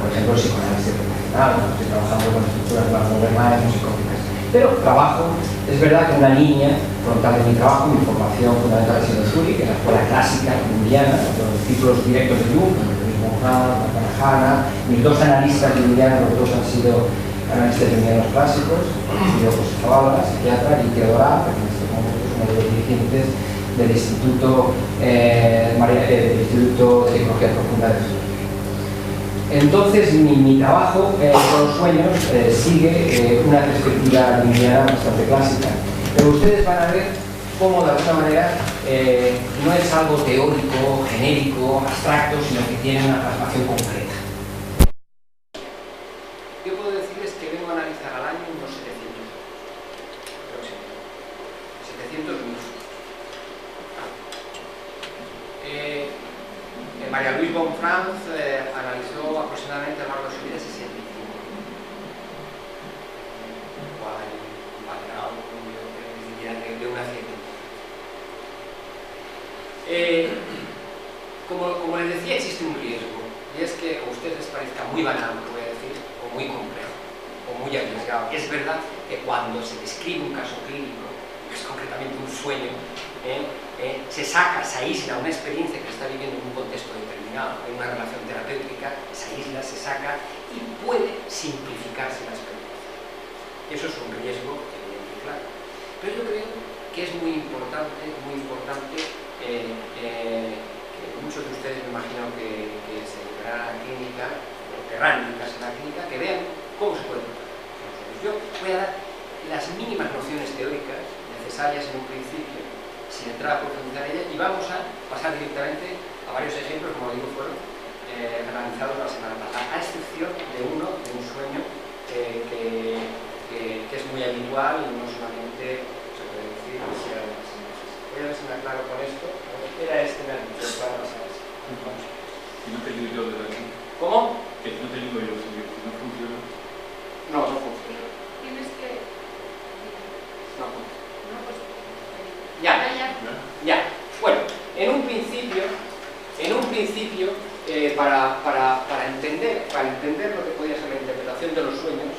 Por ejemplo, el psicoanálisis profesional, estoy trabajando con estructuras más modernas, psicóticas. Pero trabajo, es verdad que una línea frontal de mi trabajo, mi formación fundamental ha sido Zurich, que es la escuela clásica junguiana, los ciclos directos de Jung, Luis Monjard, Hanna. Mis dos analistas junguianos, los dos han sido analistas junguianos clásicos, han sido José Zavala, psiquiatra, y Teodora, que en este momento es uno de los dirigentes del Instituto de Psicología Profunda de Zurich. Entonces, mi trabajo con los sueños sigue una perspectiva junguiana bastante clásica. Pero ustedes van a ver cómo, de alguna manera, no es algo teórico, genérico, abstracto, sino que tiene una plasmación concreta. Yo puedo decirles que vengo a analizar al año unos 700 mil. María Louise von Franz analizó aproximadamente a lo largo de su vida 65. De una ciencia. Como les decía, existe un riesgo, y es que a ustedes les parezca muy banal, lo voy a decir, o muy complejo, o muy arriesgado. Es verdad que cuando se describe un caso clínico, que es concretamente un sueño, se aísla una experiencia que se está viviendo en un contexto determinado, en una relación terapéutica, se aísla, se saca y puede simplificarse la experiencia. Eso es un riesgo evidente, claro. Pero yo creo que es muy importante que muchos de ustedes, me imagino que se dedicarán a la clínica, o querrán dedicarse a la clínica, que vean cómo se puede tratar. Yo voy a dar las mínimas nociones teóricas necesarias en un principio, sin entrar a profundizar en ellas, y vamos a pasar directamente a varios ejemplos, como digo, fueron analizados la semana pasada, a excepción de un sueño que es muy habitual y no solamente se puede decir que sea demasiado. Voy a ver si me aclaro con esto. Era este me ha dicho para pasar. ¿Y no te digo yo desde aquí? ¿Cómo? Que no te digo yo, si no funciona. No funciona. Tienes que... No funciona. Ya. Bueno, en un principio, para entender lo que podría ser la interpretación de los sueños,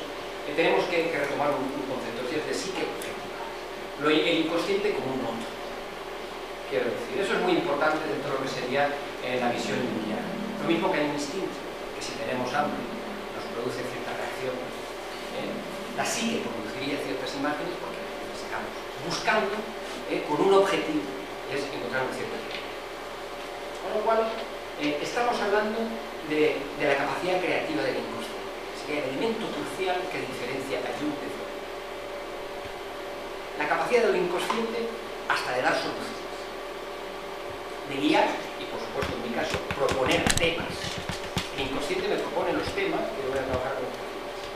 tenemos que retomar un concepto, es decir, de psique objetiva. El inconsciente como un otro. Quiero decir, eso es muy importante dentro de lo que sería la visión junguiana. Lo mismo que hay un instinto, que si tenemos hambre nos produce cierta reacción. La psique produciría ciertas imágenes porque las sacamos buscando con un objetivo, y es encontrar un cierto equilibrio. Con lo cual, estamos hablando de la capacidad creativa del inconsciente. Sería el elemento crucial que diferencia a Jung de Freud. La capacidad del inconsciente hasta de dar soluciones, de guiar y, por supuesto, en mi caso, proponer temas. El inconsciente me propone los temas que voy a trabajar con los pacientes.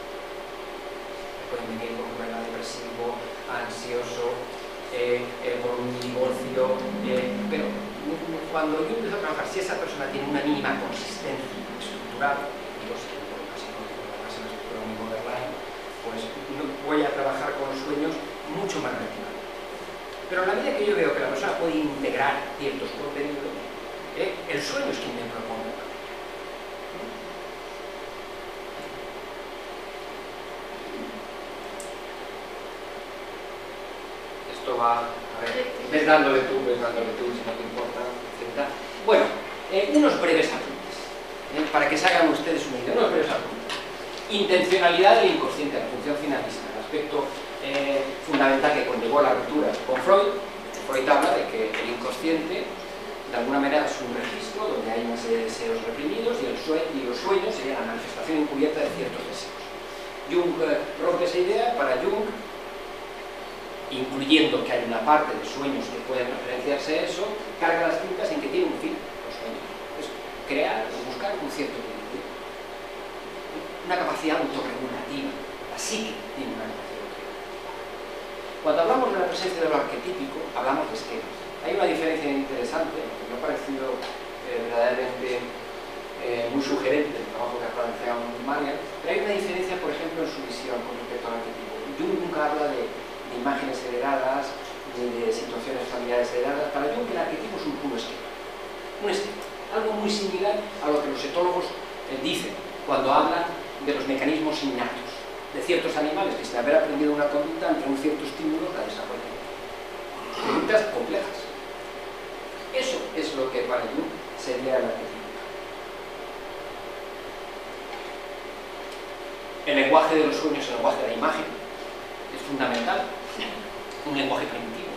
Pueden venir con un problema depresivo, ansioso, por un divorcio, pero cuando yo empiezo a trabajar, si esa persona tiene una mínima consistencia estructural, digo, si por casi no tengo una estructura muy moderna, pues voy a trabajar con sueños mucho más relativamente. Pero en la medida que yo veo que la persona puede integrar ciertos contenidos, el sueño es quien me propone. Esto va, a ver, ves dándole tú, si no te importa, etc. Bueno, unos breves apuntes, para que se hagan ustedes una idea, unos breves apuntes. Intencionalidad del inconsciente, la función finalista, el aspecto fundamental que conllevó la ruptura con Freud. Freud habla de que el inconsciente, de alguna manera, es un registro donde hay una serie de deseos reprimidos y los sueños serían la manifestación encubierta de ciertos deseos. Jung rompe esa idea. Para Jung, incluyendo que hay una parte de sueños que pueden referenciarse a eso, carga las cintas en que tiene un fin, los sueños. Es crear o buscar un cierto equilibrio. Una capacidad autorregulativa. La psique tiene una capacidad autorregulativa. Cuando hablamos de la presencia de lo arquetípico, hablamos de esquemas. Hay una diferencia interesante, que me ha parecido verdaderamente muy sugerente el trabajo que ha planteado Marian, pero hay una diferencia, por ejemplo, en su visión con respecto al arquetipo. Jung nunca habla de imágenes heredadas, ni de situaciones familiares heredadas. Para Jung el arquetipo es un puro esquema. Un esquema. Algo muy similar a lo que los etólogos dicen cuando hablan de los mecanismos innatos de ciertos animales que sin haber aprendido una conducta ante un cierto estímulo la desarrollan. Conductas complejas. Eso es lo que para Jung sería el arquetipo. El lenguaje de los sueños, el lenguaje de la imagen, es fundamental. Un lenguaje primitivo.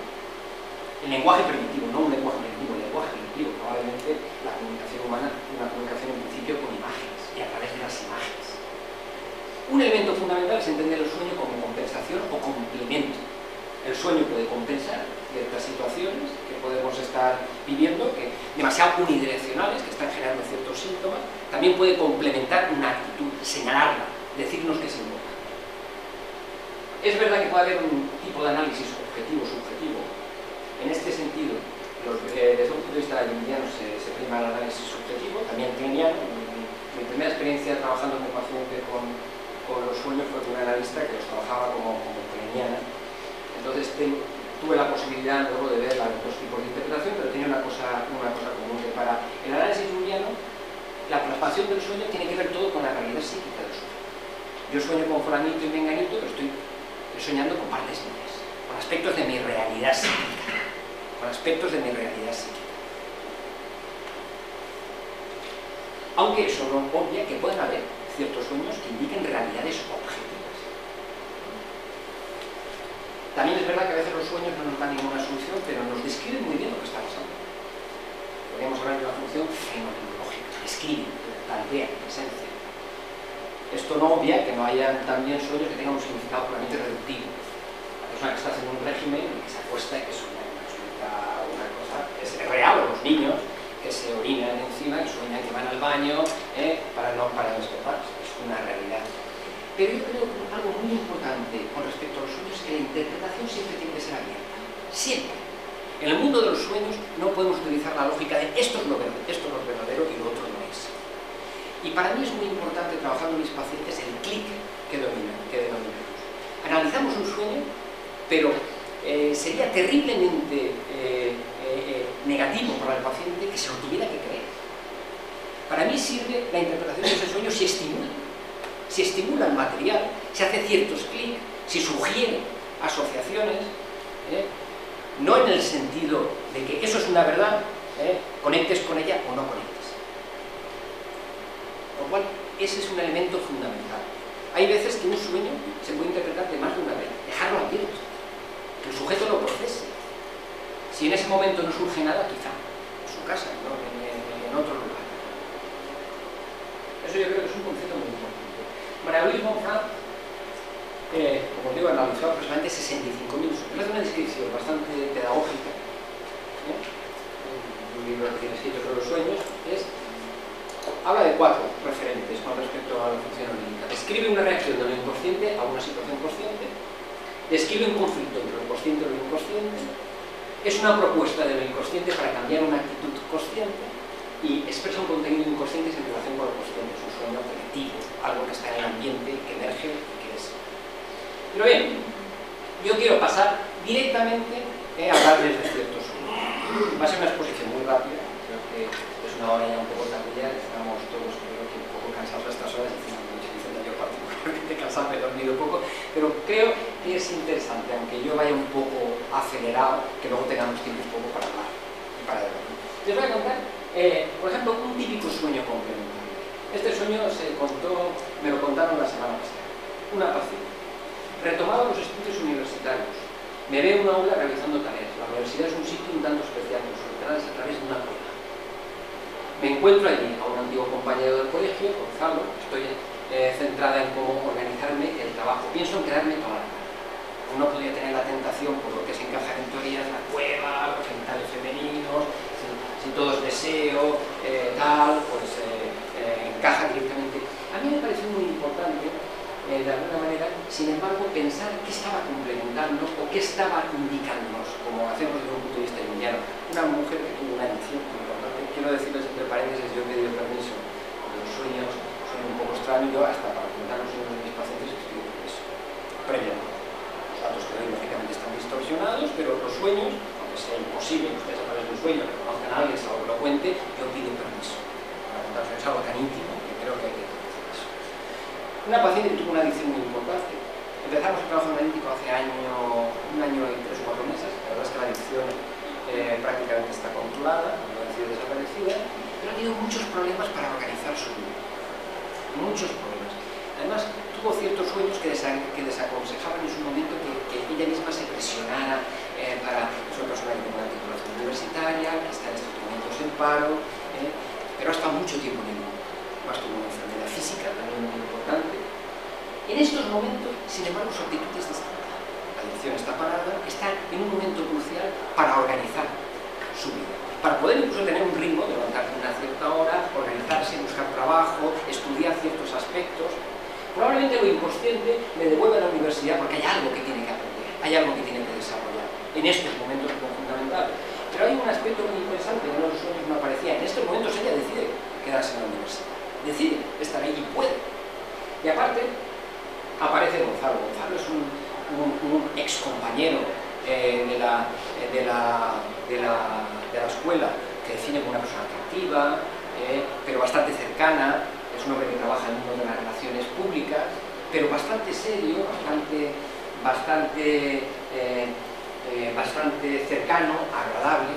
El lenguaje primitivo, no un lenguaje primitivo, el lenguaje primitivo. Probablemente la comunicación humana, una comunicación en principio con imágenes y a través de las imágenes. Un elemento fundamental es entender el sueño como compensación o complemento. El sueño puede compensar ciertas situaciones que podemos estar viviendo, que demasiado unidireccionales, que están generando ciertos síntomas. También puede complementar una actitud, señalarla, decirnos que es importante. Es verdad que puede haber un tipo de análisis objetivo-subjetivo. En este sentido, desde un punto de vista junguiano se prima el análisis subjetivo, también kleiniano. Mi primera experiencia trabajando como paciente con los sueños fue con un analista que los trabajaba como kleiniana. Entonces tuve la posibilidad luego de ver los dos tipos de interpretación, pero tenía una cosa común, que para el análisis junguiano la plasmación del sueño tiene que ver todo con la realidad psíquica del sueño. Yo sueño con fulanito y menganito, pero estoy soñando con partes mías, con aspectos de mi realidad psíquica, Aunque eso no obvia que pueden haber ciertos sueños que indiquen realidades objetivas. También es verdad que a veces los sueños no nos dan ninguna solución, pero nos describen muy bien lo que está pasando. Podríamos hablar de una función fenomenológica, describen, plantean, en esencia. Esto no obvia que no haya también sueños que tengan un significado puramente reductivo. La persona que está haciendo un régimen y que se acuesta y que sueña una cosa, es real, o los niños que se orinan encima y sueñan que van al baño para no despertarse. Es una realidad. Pero yo creo que algo muy importante con respecto a los sueños es que la interpretación siempre tiene que ser abierta. Siempre. En el mundo de los sueños no podemos utilizar la lógica de esto es lo verdadero y lo otro no es. Y para mí es muy importante, trabajando con mis pacientes, el clic que denominamos. Analizamos un sueño, pero sería terriblemente negativo para el paciente que se lo tuviera que creer. Para mí sirve la interpretación de ese sueño si estimula el material, si hace ciertos clics, si sugiere asociaciones, no en el sentido de que eso es una verdad, conectes con ella o no conectes. Con lo cual, ese es un elemento fundamental. Hay veces que un sueño se puede interpretar de más de una vez, dejarlo abierto, que el sujeto lo procese. Si en ese momento no surge nada, quizá en su casa, ¿no? en otro lugar. Eso yo creo que es un concepto muy importante. María-Louise Bonfrant, como digo, analizó aproximadamente 65.000 sueños. Hace una descripción bastante pedagógica, un libro recién escrito sobre los sueños, habla de 4 referentes con respecto a la función onírica. Describe una reacción del inconsciente a una situación consciente, describe un conflicto entre lo consciente y lo inconsciente, es una propuesta del inconsciente para cambiar una actitud consciente y expresa un contenido inconsciente en relación con lo consciente. Es un sueño colectivo, algo que está en el ambiente, que emerge y que es. Pero bien, yo quiero pasar directamente a hablarles de ciertos sueños. Va a ser una exposición muy rápida, creo que es una hora ya un poco tardía, estamos todos creo que un poco cansados a estas horas, y yo particularmente cansado, he dormido poco, pero creo que es interesante, aunque yo vaya un poco acelerado, que luego tengamos tiempo un poco para hablar y para debatir. Les voy a contar, por ejemplo, un típico sueño complementario. Este sueño me lo contaron la semana pasada. Una paciente. Retomaba los estudios universitarios. Me veo en una aula realizando tareas. La universidad es un sitio un tanto especial, con sus entradas a través de una puerta. Me encuentro allí a un antiguo compañero del colegio, Gonzalo. Estoy centrada en cómo organizarme el trabajo. Pienso en quedarme toda la tarde. uno podría tener la tentación, por lo que se encaja en teorías, la cueva, los genitales femeninos, si todo es deseo, tal, pues encaja directamente. A mí me pareció muy importante, de alguna manera, sin embargo, pensar qué estaba complementando o qué estaba indicándonos, como hacemos desde un punto de vista junguiano. Una mujer que tuvo una edición muy importante. Quiero decirles entre paréntesis, yo he pedido permiso, los sueños son un poco extraños, yo hasta para contar los sueños de mis pacientes he pedido permiso. Previamente. Los datos que doy lógicamente están distorsionados, pero los sueños, aunque sea imposible que ustedes a través de un sueño reconozcan a alguien, salvo que lo cuente, yo pido permiso. Para contar sueños es algo tan íntimo que creo que hay que hacer eso. Una paciente que tuvo una adicción muy importante. Empezamos el trabajo analítico hace un año y 3 o 4 meses. La verdad es que la adicción prácticamente está controlada, no ha sido desaparecida, pero ha tenido muchos problemas para organizar su vida. Muchos problemas. Además, tuvo ciertos sueños que desaconsejaban en su momento que ella misma se presionara para... Es una persona que tiene una titulación universitaria, que está en estos momentos en paro, pero ha estado mucho tiempo en el mundo. Además, tuvo una enfermedad física también muy importante. En estos momentos, sin embargo, su actitud es distinta. La adicción está parada, está en un momento crucial para organizar su vida. Para poder incluso tener un ritmo, de levantarse a una cierta hora, organizarse, buscar trabajo, estudiar ciertos aspectos. Probablemente lo inconsciente me devuelve a la universidad porque hay algo que tiene que aprender, hay algo que tiene que desarrollar. En estos momentos es fundamental. Pero hay un aspecto muy interesante que en los sueños no aparecía. En estos momentos ella decide quedarse en la universidad. Decide estar ahí y puede. Y aparte, aparece Gonzalo. Gonzalo es un ex compañero de la escuela, que define como una persona atractiva, pero bastante cercana. Es un hombre que trabaja en el mundo de las relaciones públicas, pero bastante serio, bastante cercano, agradable.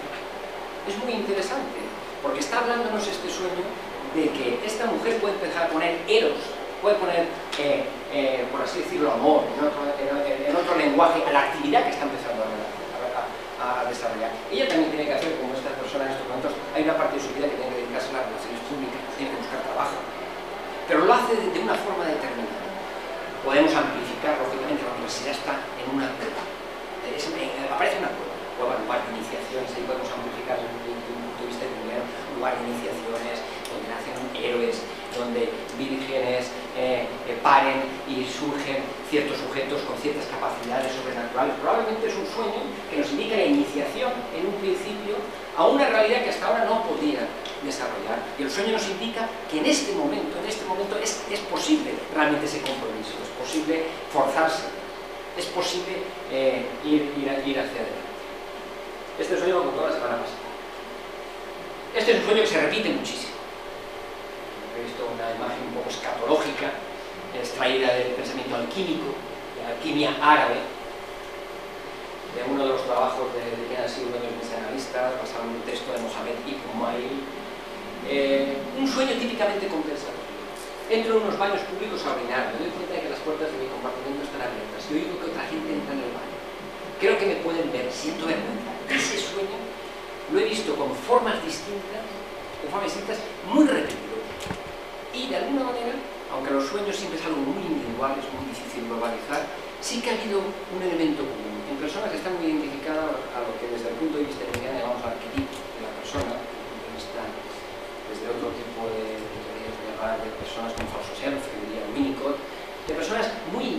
Es muy interesante, porque está hablándonos este sueño de que esta mujer puede empezar a poner eros, puede poner, por así decirlo, amor, en otro lenguaje, a la actividad que está empezando a desarrollar. Ella también tiene que hacer, como esta persona en estos momentos, hay una parte de su vida que tiene que dedicarse a las relaciones públicas, tiene que buscar trabajo, pero lo hace de una forma determinada. Podemos amplificar, lógicamente, la universidad está en una cueva, aparece una cueva, lugar de iniciaciones, ahí podemos amplificar desde un punto de vista de lugar de iniciaciones, donde nacen héroes, donde vírgenes paren y surgen ciertos sujetos con ciertas capacidades sobrenaturales. Probablemente es un sueño que nos indica la iniciación en un principio a una realidad que hasta ahora no podía desarrollar. Y el sueño nos indica que en este momento es posible realmente ese compromiso, es posible forzarse, es posible ir hacia adelante. Este sueño lo contó la semana pasada. Este es un sueño que se repite muchísimo. He visto una imagen un poco escatológica, extraída del pensamiento alquímico, de la alquimia árabe, de uno de los trabajos de quien ha sido uno de los mis analistas, basado en un texto de Mohamed Ibn Umayl. Un sueño típicamente compensado. Entro en unos baños públicos a orinar, me doy cuenta de que las puertas de mi compartimento están abiertas y oigo que otra gente entra en el baño. Creo que me pueden ver, siento vergüenza. Ese sueño lo he visto con formas distintas, muy repetidas. Y de alguna manera, aunque los sueños siempre es algo muy individual, es muy difícil globalizar, sí que ha habido un elemento común. En personas que están muy identificadas a lo que desde el punto de vista junguiano llamamos arquetipo de la persona, desde otro tipo de teorías de personas como falso self, que diría Winnicott, de personas muy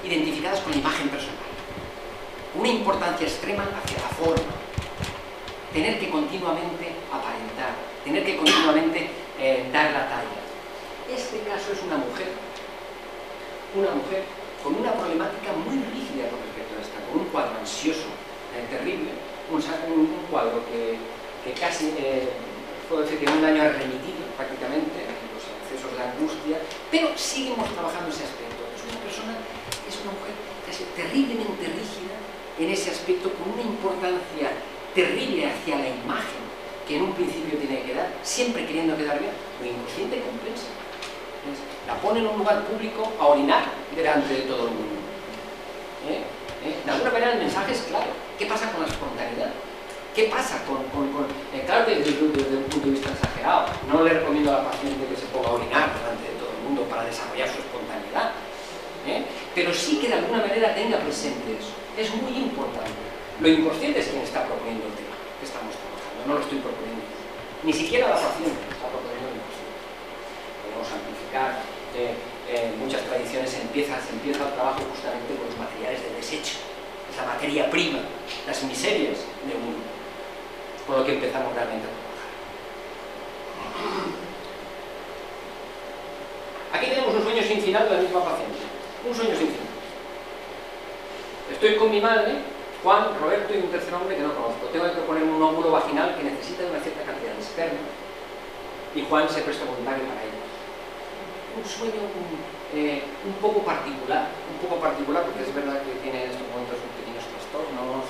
identificadas con la imagen personal. Una importancia extrema hacia la forma, tener que continuamente aparentar, tener que continuamente dar la talla. Este caso es una mujer con una problemática muy rígida con respecto a esta, con un cuadro ansioso terrible, un cuadro que casi puedo decir que en un año ha remitido prácticamente los excesos de angustia, pero seguimos trabajando ese aspecto. Es una mujer casi terriblemente rígida en ese aspecto, con una importancia terrible hacia la imagen que en un principio tiene que dar, siempre queriendo quedar bien. Lo inconsciente compensa. La pone en un lugar público a orinar delante de todo el mundo. De alguna manera el mensaje es claro. ¿Qué pasa con la espontaneidad? ¿Qué pasa claro que desde un punto de vista exagerado, no le recomiendo a la paciente que se ponga a orinar delante de todo el mundo para desarrollar su espontaneidad, pero sí que de alguna manera tenga presente eso. Es muy importante. Lo inconsciente es quien está proponiendo el tema que estamos trabajando, no lo estoy proponiendo. Ni siquiera la paciente está proponiendo el inconsciente. Podemos amplificar. En muchas tradiciones se empieza el trabajo justamente con los materiales de desecho. Es la materia prima, las miserias de uno. Por lo que empezamos realmente a trabajar. Aquí tenemos un sueño sin final de la misma paciente. Un sueño sin final. Estoy con mi madre, Juan, Roberto y un tercer hombre que no conozco. Tengo que poner un óvulo vaginal que necesita de una cierta cantidad de esperma. Y Juan se presta voluntario para ello. Un sueño un poco particular porque es verdad que tiene en estos momentos unos pequeños trastornos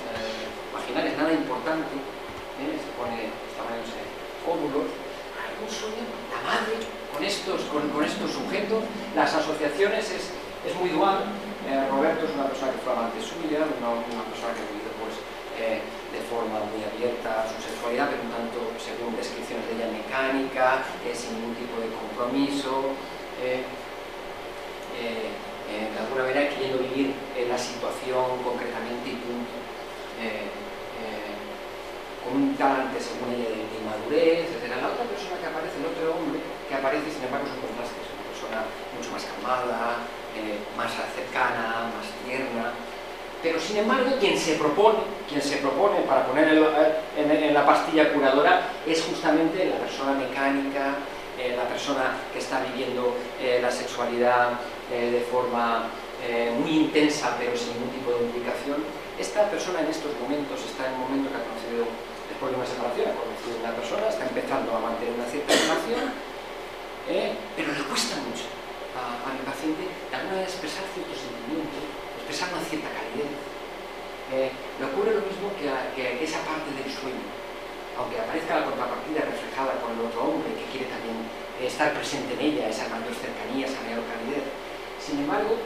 vaginales, nada importante, se pone esta óvulos, un sueño, la madre con estos sujetos, las asociaciones es muy dual. Roberto es una persona que fue amante suya, una persona que ha vivido pues, de forma muy abierta su sexualidad, pero un tanto, según descripciones de ella, mecánica, sin ningún tipo de compromiso. De alguna manera queriendo vivir la situación concretamente y punto, con un talante según ella de inmadurez, etc. La otra persona que aparece, el otro hombre que aparece, sin embargo, es un contraste, es una persona mucho más calmada, más cercana, más tierna, pero sin embargo quien se propone para poner en la pastilla curadora es justamente la persona mecánica, la persona que está viviendo la sexualidad de forma muy intensa pero sin ningún tipo de implicación. Esta persona en estos momentos está en un momento que ha conocido, después de una separación, ha conocido a una persona, está empezando a mantener una cierta relación, pero le cuesta mucho a mi paciente de alguna manera expresar ciertos sentimientos, expresar una cierta calidez. Le ocurre lo mismo que esa parte del sueño. Aunque aparezca la contrapartida reflejada con el otro hombre que quiere también estar presente en ella, esa mayor cercanía, esa mayor calidez. Sin embargo,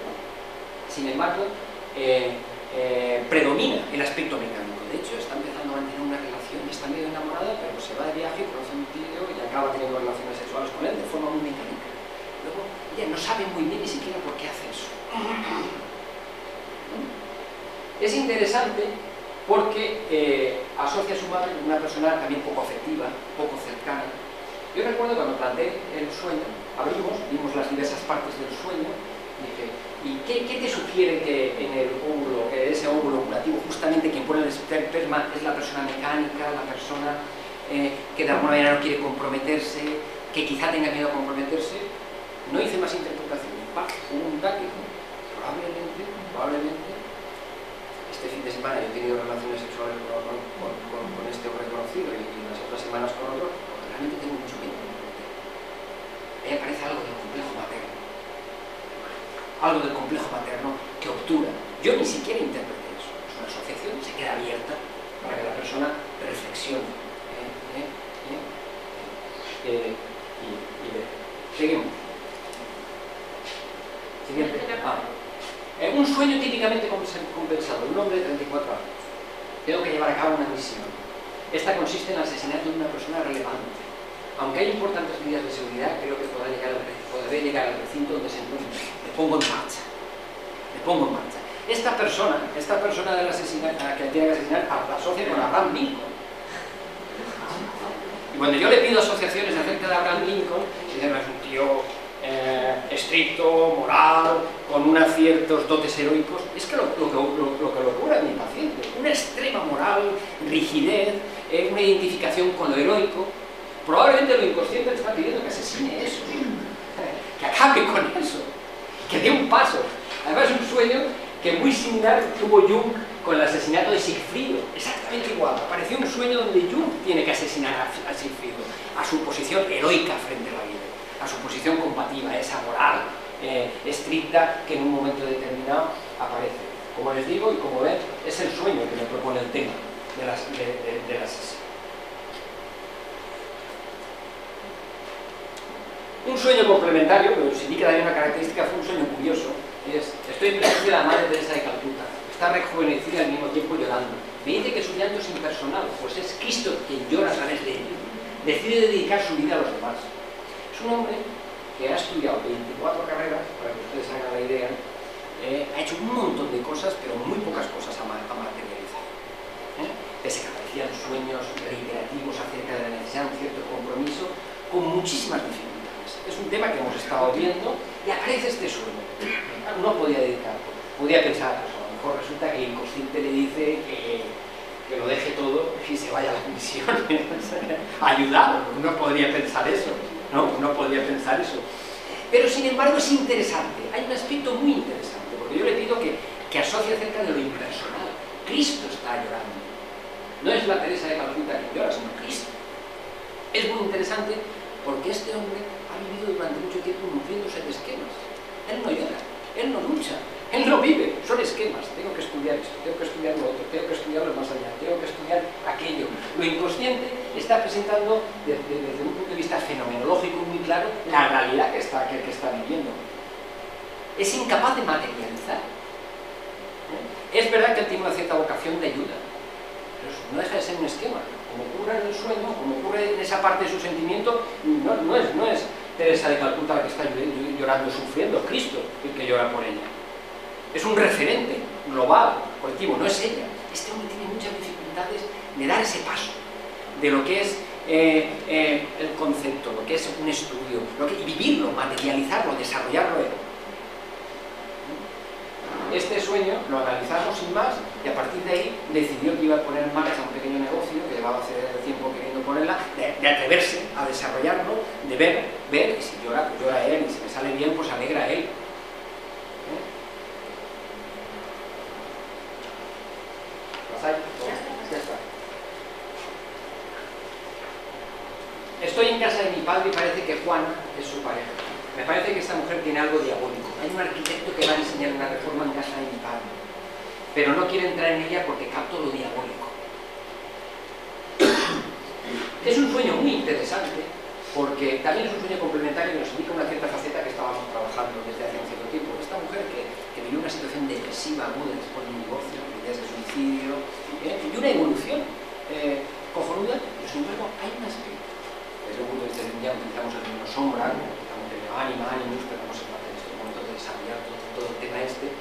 predomina el aspecto mecánico. De hecho, está empezando a mantener una relación, está medio enamorada, pero se va de viaje, conoce a un tío y acaba teniendo relaciones sexuales con él de forma muy mecánica. Luego, ella no sabe muy bien ni siquiera por qué hace eso. Es interesante porque asocia a su madre con una persona también poco afectiva, poco cercana. Yo recuerdo cuando planteé el sueño, vimos las diversas partes del sueño, y dije, ¿y qué te sugiere que en el óvulo, ese óvulo ovulativo, justamente quien pone el esperma es la persona mecánica, la persona que de alguna manera no quiere comprometerse, que quizá tenga miedo a comprometerse? No hice más interpretación. Un daque, probablemente. Este fin de semana yo he tenido relaciones sexuales con este hombre conocido y las otras semanas con otro, realmente tengo mucho miedo. Ahí aparece algo del complejo materno. Algo del complejo materno que obtura. Yo ni siquiera interpreté eso. Es una asociación, se queda abierta para que la persona reflexione. Seguimos. Siguiente. Un sueño típicamente compensado, un hombre de 34 años. Tengo que llevar a cabo una misión. Esta consiste en el asesinato de una persona relevante. Aunque hay importantes medidas de seguridad, creo que podré llegar al recinto donde se encuentre. Me pongo en marcha. Esta persona del asesinato, que tiene que asesinar, la asocia con Abraham Lincoln. Y cuando yo le pido asociaciones acerca de Abraham Lincoln, dicen, es un tío estricto, moral, con unos ciertos dotes heroicos. Es que lo que le ocurre a mi paciente, una extrema moral, rigidez, una identificación con lo heroico. Probablemente lo inconsciente le está pidiendo que asesine eso, que acabe con eso, que dé un paso. Además es un sueño que muy similar tuvo Jung con el asesinato de Sigfrido, exactamente igual. Apareció un sueño donde Jung tiene que asesinar a Sigfrido, a su posición heroica frente a la vida, a su posición combativa, esa moral estricta que en un momento determinado aparece. Como les digo y como ven, es el sueño que me propone el tema de las Un sueño complementario, pero sí que daría una característica, fue un sueño curioso, es, estoy en presencia de la Madre Teresa de Calcuta, está rejuvenecida al mismo tiempo llorando. Me dice que su llanto es impersonal, pues es Cristo quien llora a través de él. Decide dedicar su vida a los demás. Es un hombre que ha estudiado 24 carreras, para que ustedes hagan la idea, ha hecho un montón de cosas, pero muy pocas cosas ha materializado. Pese a que aparecían sueños reiterativos acerca de la necesidad de un cierto compromiso, con muchísimas dificultades. Es un tema que hemos estado viendo y aparece este sueño. No podía podía pensar, pues a lo mejor resulta que el inconsciente le dice que lo deje todo y se vaya a las misiones. Ayudado, uno podría pensar eso, ¿no? Uno podría pensar eso. Pero sin embargo es interesante, hay un aspecto muy interesante, porque yo le pido que asocie acerca de lo impersonal. Cristo está llorando. No es la Teresa de Calcuta que llora, sino Cristo. Es muy interesante porque este hombre ha vivido durante mucho tiempo nutriéndose de esquemas. Él no llora, él no lucha, él no vive, son esquemas. Tengo que estudiar esto, tengo que estudiar lo otro, tengo que estudiar lo más allá, tengo que estudiar aquello. Lo inconsciente está presentando desde un punto de vista fenomenológico muy claro la realidad que está viviendo. Es incapaz de materializar. Es verdad que él tiene una cierta vocación de ayuda, pero no deja de ser un esquema. Como ocurre en el sueño, como ocurre en esa parte de su sentimiento, no es Teresa de Calcuta la que está llorando, sufriendo, Cristo el que llora por ella. Es un referente global, colectivo, no es ella. Este hombre tiene muchas dificultades de dar ese paso de lo que es el concepto, lo que es un estudio, y vivirlo, materializarlo, desarrollarlo él. Este sueño lo analizamos sin más y a partir de ahí decidió que iba a poner en marcha un pequeño negocio que llevaba hace tiempo queriendo ponerla, de atreverse a desarrollarlo, de ver, y si llora, pues llora él, y si me sale bien, pues alegra a él. ¿Pasáis? Ya está. Estoy en casa de mi padre y parece que Juana es su pareja. Me parece que esta mujer tiene algo diabólico. Hay un arquitecto que va a diseñar una reforma en casa de mi padre, pero no quiere entrar en ella porque capto lo diabólico. Es un sueño muy interesante, porque también es un sueño complementario que nos indica una cierta faceta que estábamos trabajando desde hace un cierto tiempo. Esta mujer que vivió una situación depresiva aguda después de un divorcio, ideas de suicidio, y una evolución cojonuda, pero sin embargo hay un aspecto. Desde el punto de vista de ya utilizamos el término sombra, animus, pero no se trata en este momento de desarrollar todo el tema este.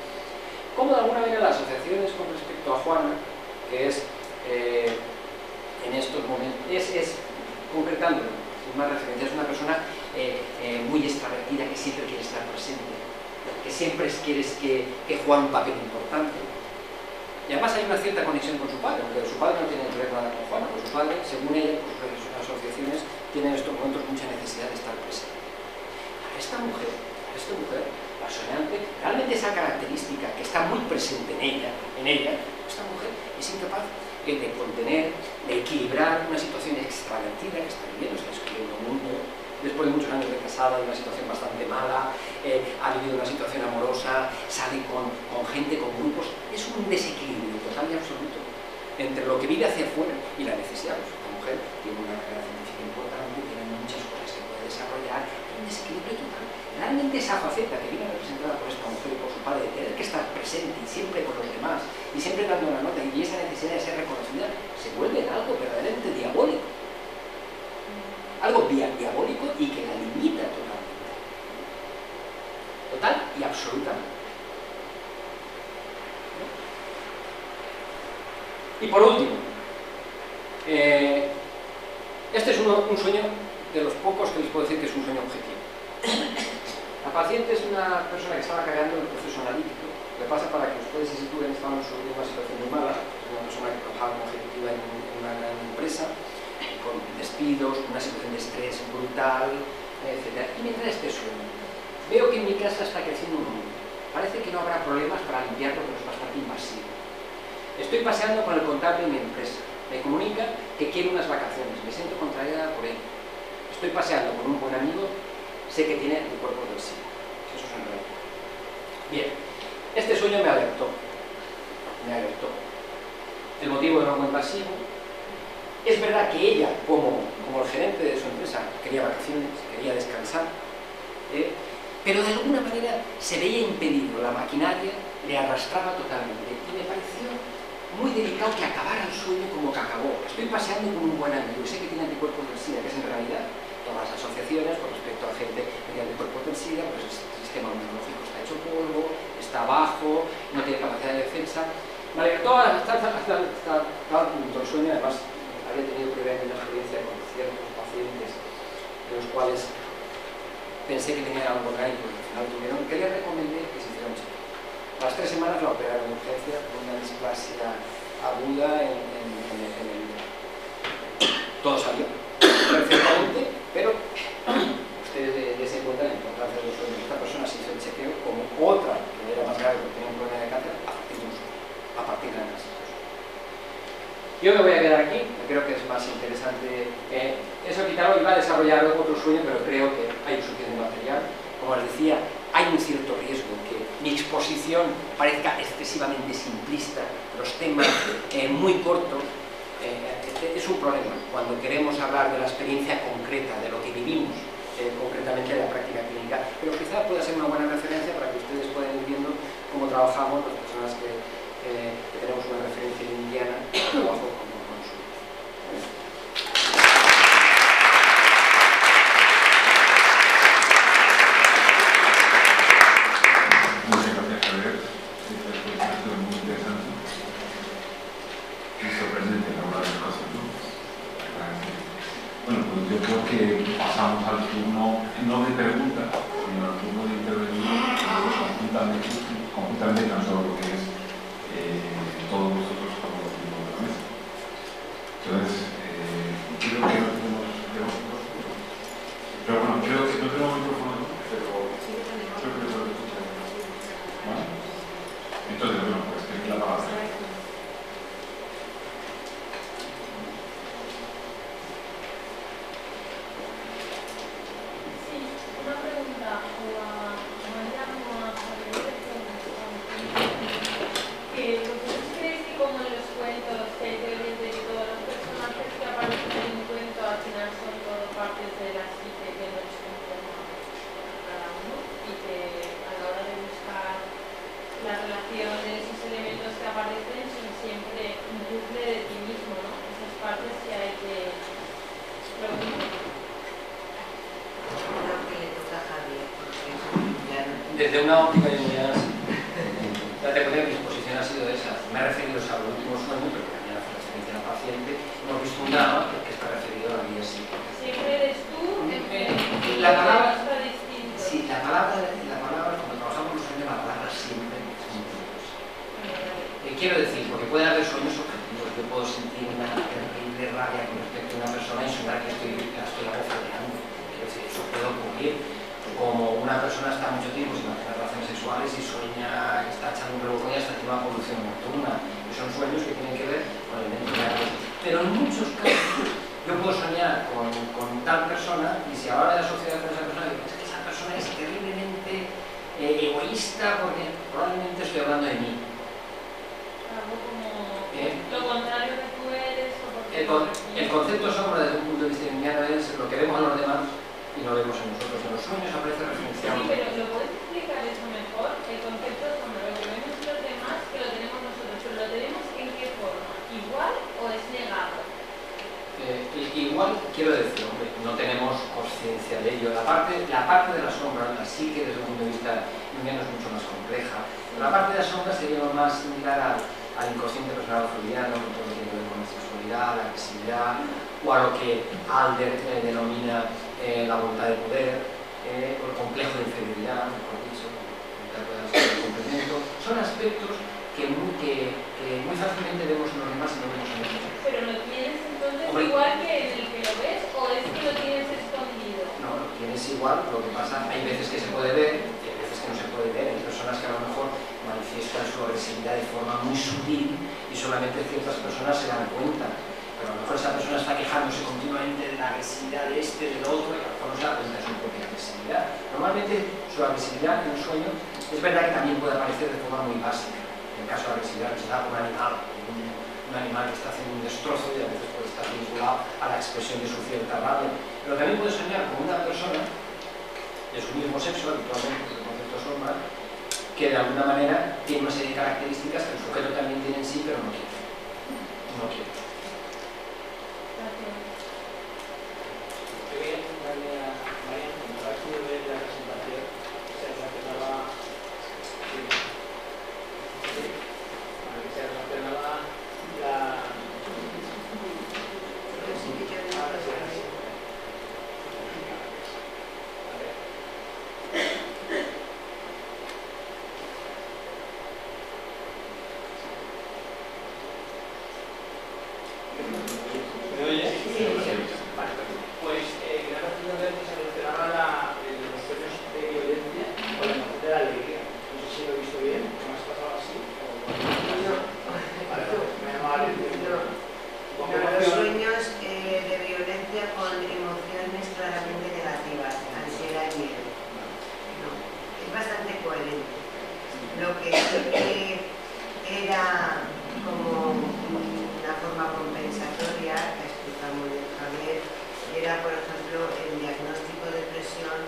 Como de alguna manera las asociaciones con respecto a Juana, que es en estos momentos, es concretando sin más referencia, es una persona muy extravertida que siempre quiere estar presente, que siempre quieres que juegue un papel importante. Y además hay una cierta conexión con su padre, aunque su padre no tiene que ver nada con Juana, pues su padre, según ella, pues sus asociaciones tienen en estos momentos mucha necesidad de estar presente. Esta mujer, la soñante, realmente esa característica que está muy presente en ella, esta mujer es incapaz de contener, de equilibrar una situación extravertida que está viviendo, está escribiendo un mundo, después de muchos años de casada, de una situación bastante mala, ha vivido una situación amorosa, sale con gente, con grupos, es un desequilibrio total y absoluto entre lo que vive hacia afuera y la necesidad. Pues esta mujer tiene una carrera científica importante, tiene muchas cosas que puede desarrollar, un desequilibrio total. Realmente esa faceta que viene representada por esta mujer y por su padre de tener que estar presente y siempre con los demás y siempre dando la nota y esa necesidad de ser reconocida se vuelve en algo verdaderamente diabólico, algo diabólico y que la limita total y absolutamente. Y por último, este es un sueño de los pocos que les puedo decir que es un sueño objetivo. La paciente es una persona que estaba cagando en el proceso analítico. Lo que pasa, para que ustedes se sitúen, estaban en una situación muy mala. Es una persona que trabajaba como ejecutiva en una gran empresa, con despidos, una situación de estrés brutal, etc. Y mientras este sueño, veo que en mi casa está creciendo un mundo. Parece que no habrá problemas para limpiarlo, pero es bastante invasivo. Estoy paseando con el contable de mi empresa. Me comunica que quiere unas vacaciones. Me siento contrariada por ello. Estoy paseando con un buen amigo. Sé que tiene el cuerpo del sí. Eso es un reto. Bien, este sueño me alertó. El motivo era un buen pasivo. Es verdad que ella, como el gerente de su empresa, quería vacaciones, quería descansar, pero de alguna manera se veía impedido. La maquinaria le arrastraba totalmente. Y me pareció muy delicado que acabara el sueño como que acabó. Estoy paseando con un buen amigo y sé que tiene anticuerpos del SIDA, que es en realidad todas las asociaciones con respecto a gente que tiene anticuerpos del SIDA, pues el sistema inmunológico está hecho polvo, está bajo, todo hasta el sueño, además, había tenido previamente una experiencia con ciertos pacientes de los cuales pensé que tenían algo orgánico y al final tuvieron, que les recomendé que se hiciera un chequeo. A las 3 semanas la operaron en urgencia con una displasia aguda en el... Todo salió perfectamente, pero ustedes desen cuenta de la importancia de los sueños. Esta persona se hizo el chequeo como otra que era más grave porque tenía un problema de cáncer a partir de las. Yo me voy a quedar aquí, creo que es más interesante. Eso quitado, iba a desarrollar otro sueño, pero creo que hay suficiente material. Como les decía, hay un cierto riesgo que mi exposición parezca excesivamente simplista, los temas muy cortos. Es un problema cuando queremos hablar de la experiencia concreta, de lo que vivimos concretamente en la práctica clínica, pero quizás pueda ser una buena referencia para que ustedes puedan ir viendo cómo trabajamos las personas que tenemos una referencia indiana de trabajo con su. Muchas gracias, Javier. Esto es muy interesante y sorprendente algunas de las cosas, ¿no? Bueno, pues yo creo que pasamos al turno, no de preguntas, sino al turno de intervenir conjuntamente no solo lo que es todos nosotros como los miembros de la mesa. Entonces, creo que no tenemos micrófonos, pero bueno, creo que no tenemos micrófonos, pero creo que lo escuchamos. ¿Vale? Entonces, bueno, pues que la palabra. Desde una óptica de unidades, la teoría de mi exposición ha sido esa. Me he referido al último sueño, pero también a la referencia del paciente. Hemos visto un drama que está referido a la vida psíquica. Siempre eres tú, la palabra, está distinto. sí, la palabra, cuando trabajamos los sueños, la palabra siempre es muy peligrosa. Quiero decir, porque pueden haber sueños objetivos. Yo puedo sentir una terrible rabia con respecto a una persona y soñar que estoy abofeteando. Quiero decir, eso puede ocurrir. Como una persona está mucho tiempo sin tener relaciones sexuales y sueña que está echando un revolcón y está haciendo una polución nocturna. Y son sueños que tienen que ver con el elemento de la cosa. Pero en muchos casos yo puedo soñar con tal persona y si ahora de la sociedad con esa persona digo, es que esa persona es terriblemente egoísta porque probablemente estoy hablando de mí. Algo como lo contrario que tú eres o porque El concepto sombra desde un punto de vista indiano es lo que vemos en los demás y no vemos en nosotros. En los sueños aparece referenciado. Sí, pero ¿lo puedes explicar eso mejor? El concepto sombra, lo que vemos en los demás, que lo tenemos nosotros, pero ¿lo tenemos en qué forma? ¿Igual o es negado? Igual, quiero decir, hombre, no tenemos conciencia de ello. La parte de la sombra, la psique desde un punto de vista indiano es mucho más compleja. La parte de la sombra sería lo más similar al inconsciente personal freudiano, con todo lo que tiene que ver con la sexualidad, la agresividad, o a lo que Adler denomina la voluntad de poder, o el complejo de inferioridad, mejor dicho, el complemento. Son aspectos que muy fácilmente vemos en los demás y no vemos en nosotros. ¿Pero lo tienes entonces Hombre, igual que en el que lo ves o es que lo tienes escondido? No, lo tienes igual, lo que pasa, hay veces que se puede ver y hay veces que no se puede ver. Hay personas que a lo mejor manifiestan su agresividad de forma muy sutil y solamente ciertas personas se dan cuenta. Pero a lo mejor esa persona está quejándose continuamente de la agresividad de este, del otro, y a lo mejor no se da cuenta de su propia agresividad. Normalmente su agresividad en un sueño es verdad que también puede aparecer de forma muy básica. En el caso de la agresividad que se da por un animal que está haciendo un destrozo y a veces puede estar vinculado a la expresión de su cierta rabia. Pero también puede soñar con una persona de su mismo sexo, habitualmente el concepto sombra, que de alguna manera tiene una serie de características que el sujeto también tiene en sí, pero no quiere. No quiere. Yo quería preguntarle a Marian, como habéis podido ver la presentación, se relacionaba emociones claramente negativas, ansiedad y miedo. No, es bastante coherente. Lo que sí que era como una forma compensatoria, que explica muy bien Javier, era, por ejemplo, el diagnóstico de depresión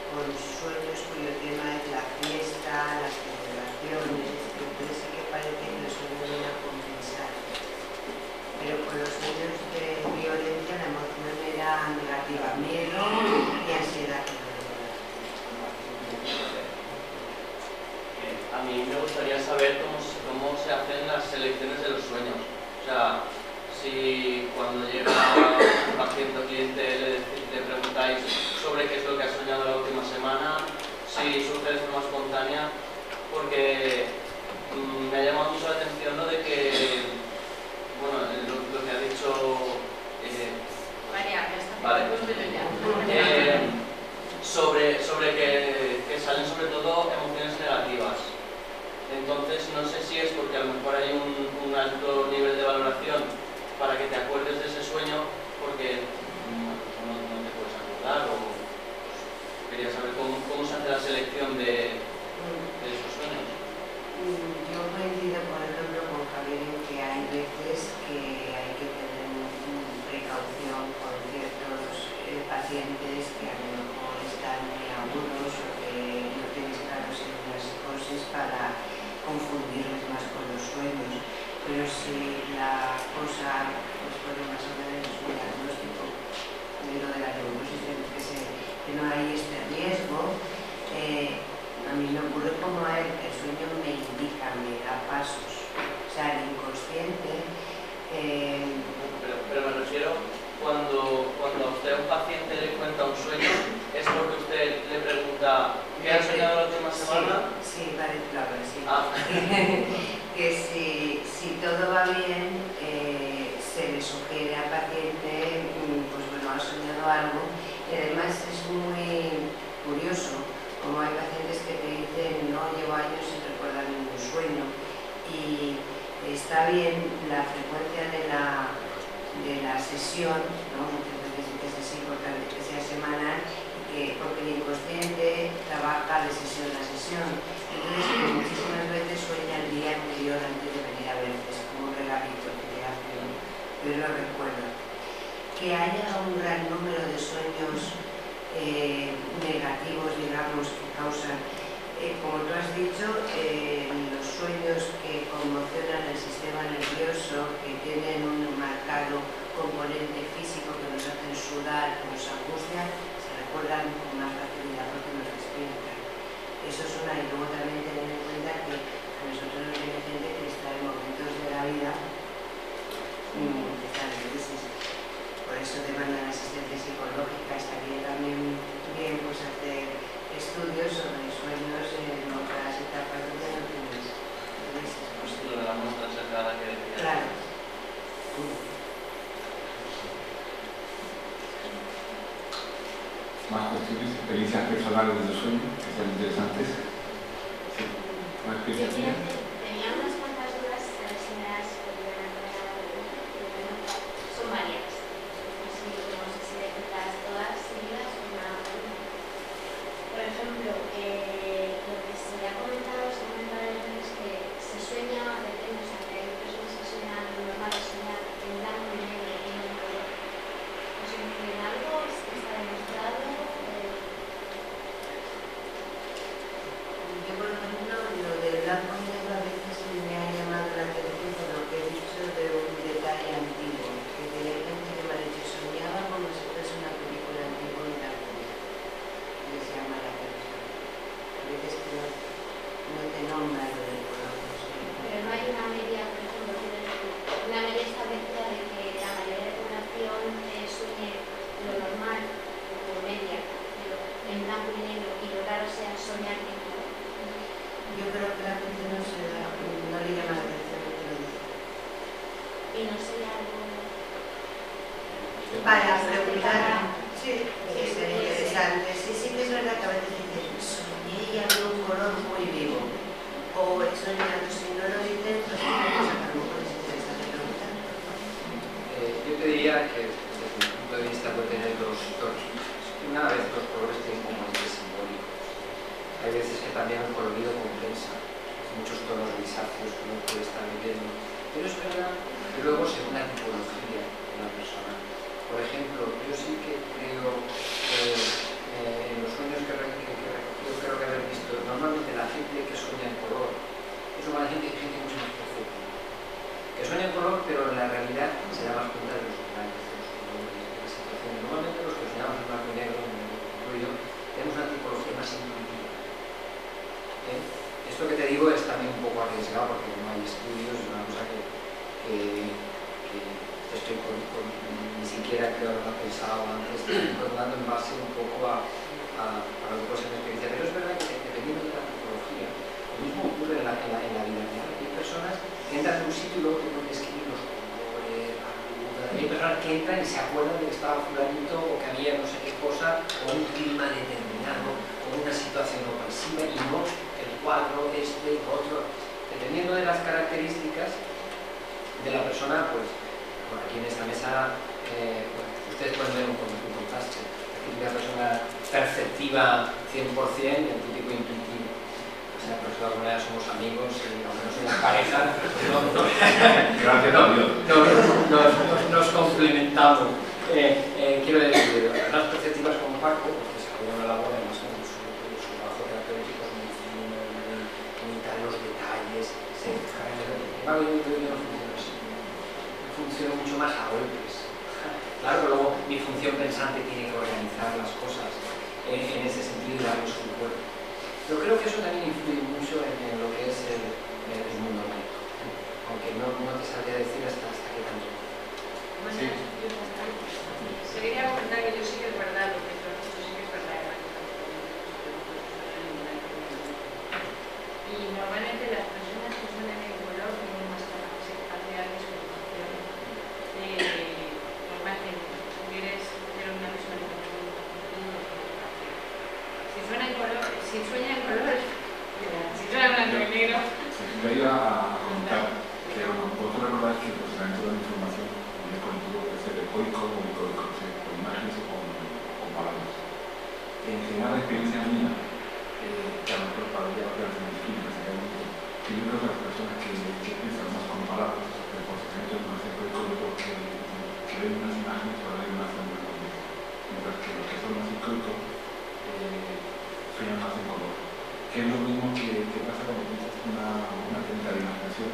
con sueños cuyo tema es la fiesta, las celebraciones. Entonces sí que parece que los sueños vienen a compensar. Pero con los sueños de violencia la emoción era negativa, miedo y ansiedad. A mí me gustaría saber cómo se hacen las selecciones de los sueños. O sea, si cuando llega un paciente o cliente le preguntáis sobre qué es lo que ha soñado la última semana, si surge de forma espontánea, porque me ha llamado mucho la atención lo de que, bueno, lo que ha dicho... María, ya está. Vale. Sobre que salen sobre todo emociones negativas. Entonces no sé si es porque a lo mejor hay un alto nivel de valoración para que te acuerdes de ese sueño, porque no te puedes acordar, o quería saber cómo se hace la selección de esos sueños. Yo coincido, por ejemplo, con Javier en que hay veces que hay que tener precaución con ciertos pacientes que a lo mejor están muy agudos o que no tienes claro si es una psicosis para confundirles más con los sueños. Pero si la cosa pues puede más o menos es un diagnóstico de lo de la neurosis, que no hay este riesgo, a mí me ocurre como a él, que el sueño me indica, me da pasos. O sea, el inconsciente... Pero me refiero, cuando a usted a un paciente le cuenta un sueño, es porque usted le pregunta ¿qué ha soñado la última semana? Sí, vale, claro, sí. Ah. Que si todo va bien, se le sugiere al paciente, pues bueno, ha soñado algo. Y además es muy curioso, como hay pacientes que te dicen, no, llevo años sin recordar ningún sueño. Y está bien la frecuencia de la sesión, ¿no? Muchas veces es así, importante que sea semanal, porque el inconsciente trabaja de sesión a sesión. Entonces, muchísimas veces sueña el día anterior antes de venir a verte, es como un regalito que te hacen, yo lo recuerdo. Que haya un gran número de sueños negativos, digamos, que causan, como tú has dicho, los sueños que conmocionan el sistema nervioso, que tienen un marcado componente físico que nos hacen sudar, que nos angustia, se recuerdan con más facilidad porque nos despiertan. Eso es una, y luego también tener en cuenta que a nosotros nos viene gente que está en momentos de la vida que están en crisis. Por eso demandan asistencia psicológica. Estaría también bien pues hacer estudios sobre sueños en otras etapas donde no tienes crisis. Lo de la muestra cerrada que decía. Claro. Más cuestiones, experiencias personales de los sueños, que sean interesantes. Sí, una experiencia. Tenía unas cuantas dudas, a ver si me las podrían aclarar. Son varias. No sé si decirlas todas seguidas o una. Por ejemplo, lo que se ha comentado es que se sueña, depende, o sea, que hay personas que sueñan normal, soñar en blanco y negro y en color. ¿Eso influye en algo? ¿Está demostrado? Yo, por ejemplo, lo del blanco y negro a veces me ha llamado la atención por lo que he dicho de un detalle antiguo, que tenía gente que me ha dicho, soñaba como si fuese una película antigua y blanco y negro. Les llama la atención. A veces que no te nombra lo del color. Pero no hay una media, por ejemplo, una media establecida de que la mayoría de la población sueñe lo normal, como media, pero en blanco y negro, y lo raro sea soñar en color. Yo creo que la gente no le llama la atención lo que lo dice. Y no sería algo... Para preguntar, sí, sería interesante. Sí que es verdad que a veces dicen, soñé y había un color muy vivo. O he soñado, si no lo dicen, pues a lo mejor es interesante preguntar. Yo te diría que desde mi punto de vista puede tener dos luego según la tipología de la persona. Por ejemplo, yo sí que creo en los sueños que yo creo que haber visto, normalmente la gente que sueña en color es una gente mucho más perceptiva, que sueña en color, pero en la realidad se da más cuenta de los detalles, de los colores, de las situaciones. Normalmente los que soñamos en blanco y negro, yo, tenemos una tipología más intuitiva. Esto que te digo es también un poco arriesgado porque no hay estudios, es una cosa que estoy ni siquiera creo que lo he pensado antes, estoy contando en base un poco a lo que puede ser mi experiencia, pero es verdad que dependiendo de la tipología, lo mismo ocurre en la vida real. Hay personas que entran en un sitio y luego te pueden describir los colores, la luz, hay personas que entran y se acuerdan de que estaba fulanito o que había no sé qué cosa, o un clima determinado, o una situación opresiva y no el cuadro, este y otro. Dependiendo de las características de la persona, pues aquí en esta mesa ustedes pueden ver un contraste. La típica persona perceptiva 100% y el típico intuitivo. O sea, por todas maneras somos amigos y aunque no somos pareja, nos complementamos. Quiero decir, las perceptivas como Paco, que se apoyan a la labor además con su trabajo terapéutico es muy fino, imitar los detalles, se fijan en el detalle. Yo no funciono así. Funciono mucho más a golpes. Claro que luego mi función pensante tiene que organizar las cosas en ese sentido y darle su cuerpo. Pero creo que eso también influye mucho en lo que es el mundo médico, aunque no te sabría decir hasta qué tanto. Sí. Se quería comentar que yo sí que es verdad, lo que tú has dicho sí que es verdad. Y normalmente las personas que suenan en color tienen más capacidad de explicación. Normal que si quieres tener una visualización, si suena en color, si sueña en color, si suena en blanco y negro. Me iba a contar que vosotros recordáis que el procesamiento de la información es colectivo, puede ser ecoico o ecoico, con imágenes o con palabras. En general, la experiencia mía, que a lo mejor para ella va a ser distinta, que yo creo que las personas que piensan más con palabras, el procesamiento de información ecoico, porque ven unas imágenes o ven unas imágenes, mientras que los que son más ecoicos sueñan más en color. Que es lo mismo que pasa cuando piensas una técnica de imaginación.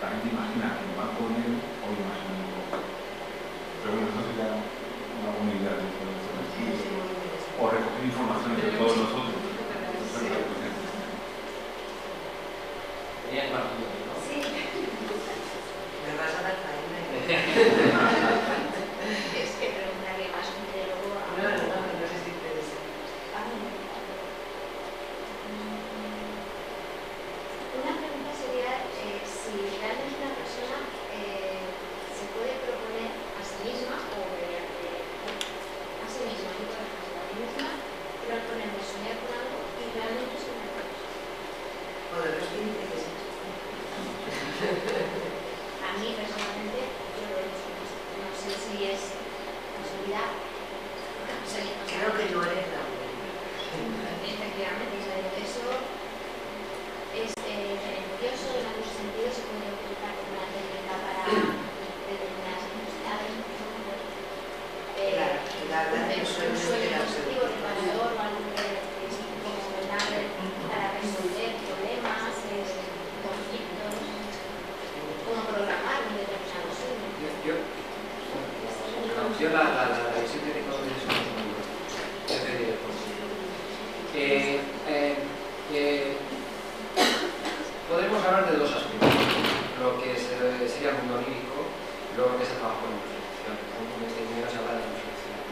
La gente imagina en blanco y negro o imagina en color. Pero bueno, eso sería una buena idea de todo esto. O recoger información de todos nosotros. Tenías más dudas, ¿no? Sí. Me vas a dar faena. Es que preguntarle más un diálogo a... No sé si interesa. Una pregunta sería si realmente una persona se puede proponer a sí misma o mediante a sí misma, no por ejemplo, a mí misma, proponerme soñar con algo y realmente soñar con eso. O de los que dice que sí. A mí personalmente yo lo he hecho. No sé si es posibilidad. Creo que no eres la única. Efectivamente, eso es beneficioso en algunos sentidos, se puede utilizar como una técnica para determinadas necesidades, por ejemplo. Un sueño positivo, reparador, o algo que es como para resolver problemas, conflictos, como programar un determinado sueño. Yo la visión que tengo de eso es muy buena. Yo te diré por sí. Podemos hablar de dos aspectos, lo que sería el mundo lírico, luego lo que es el trabajo en reflexión. En este video se habla de reflexión.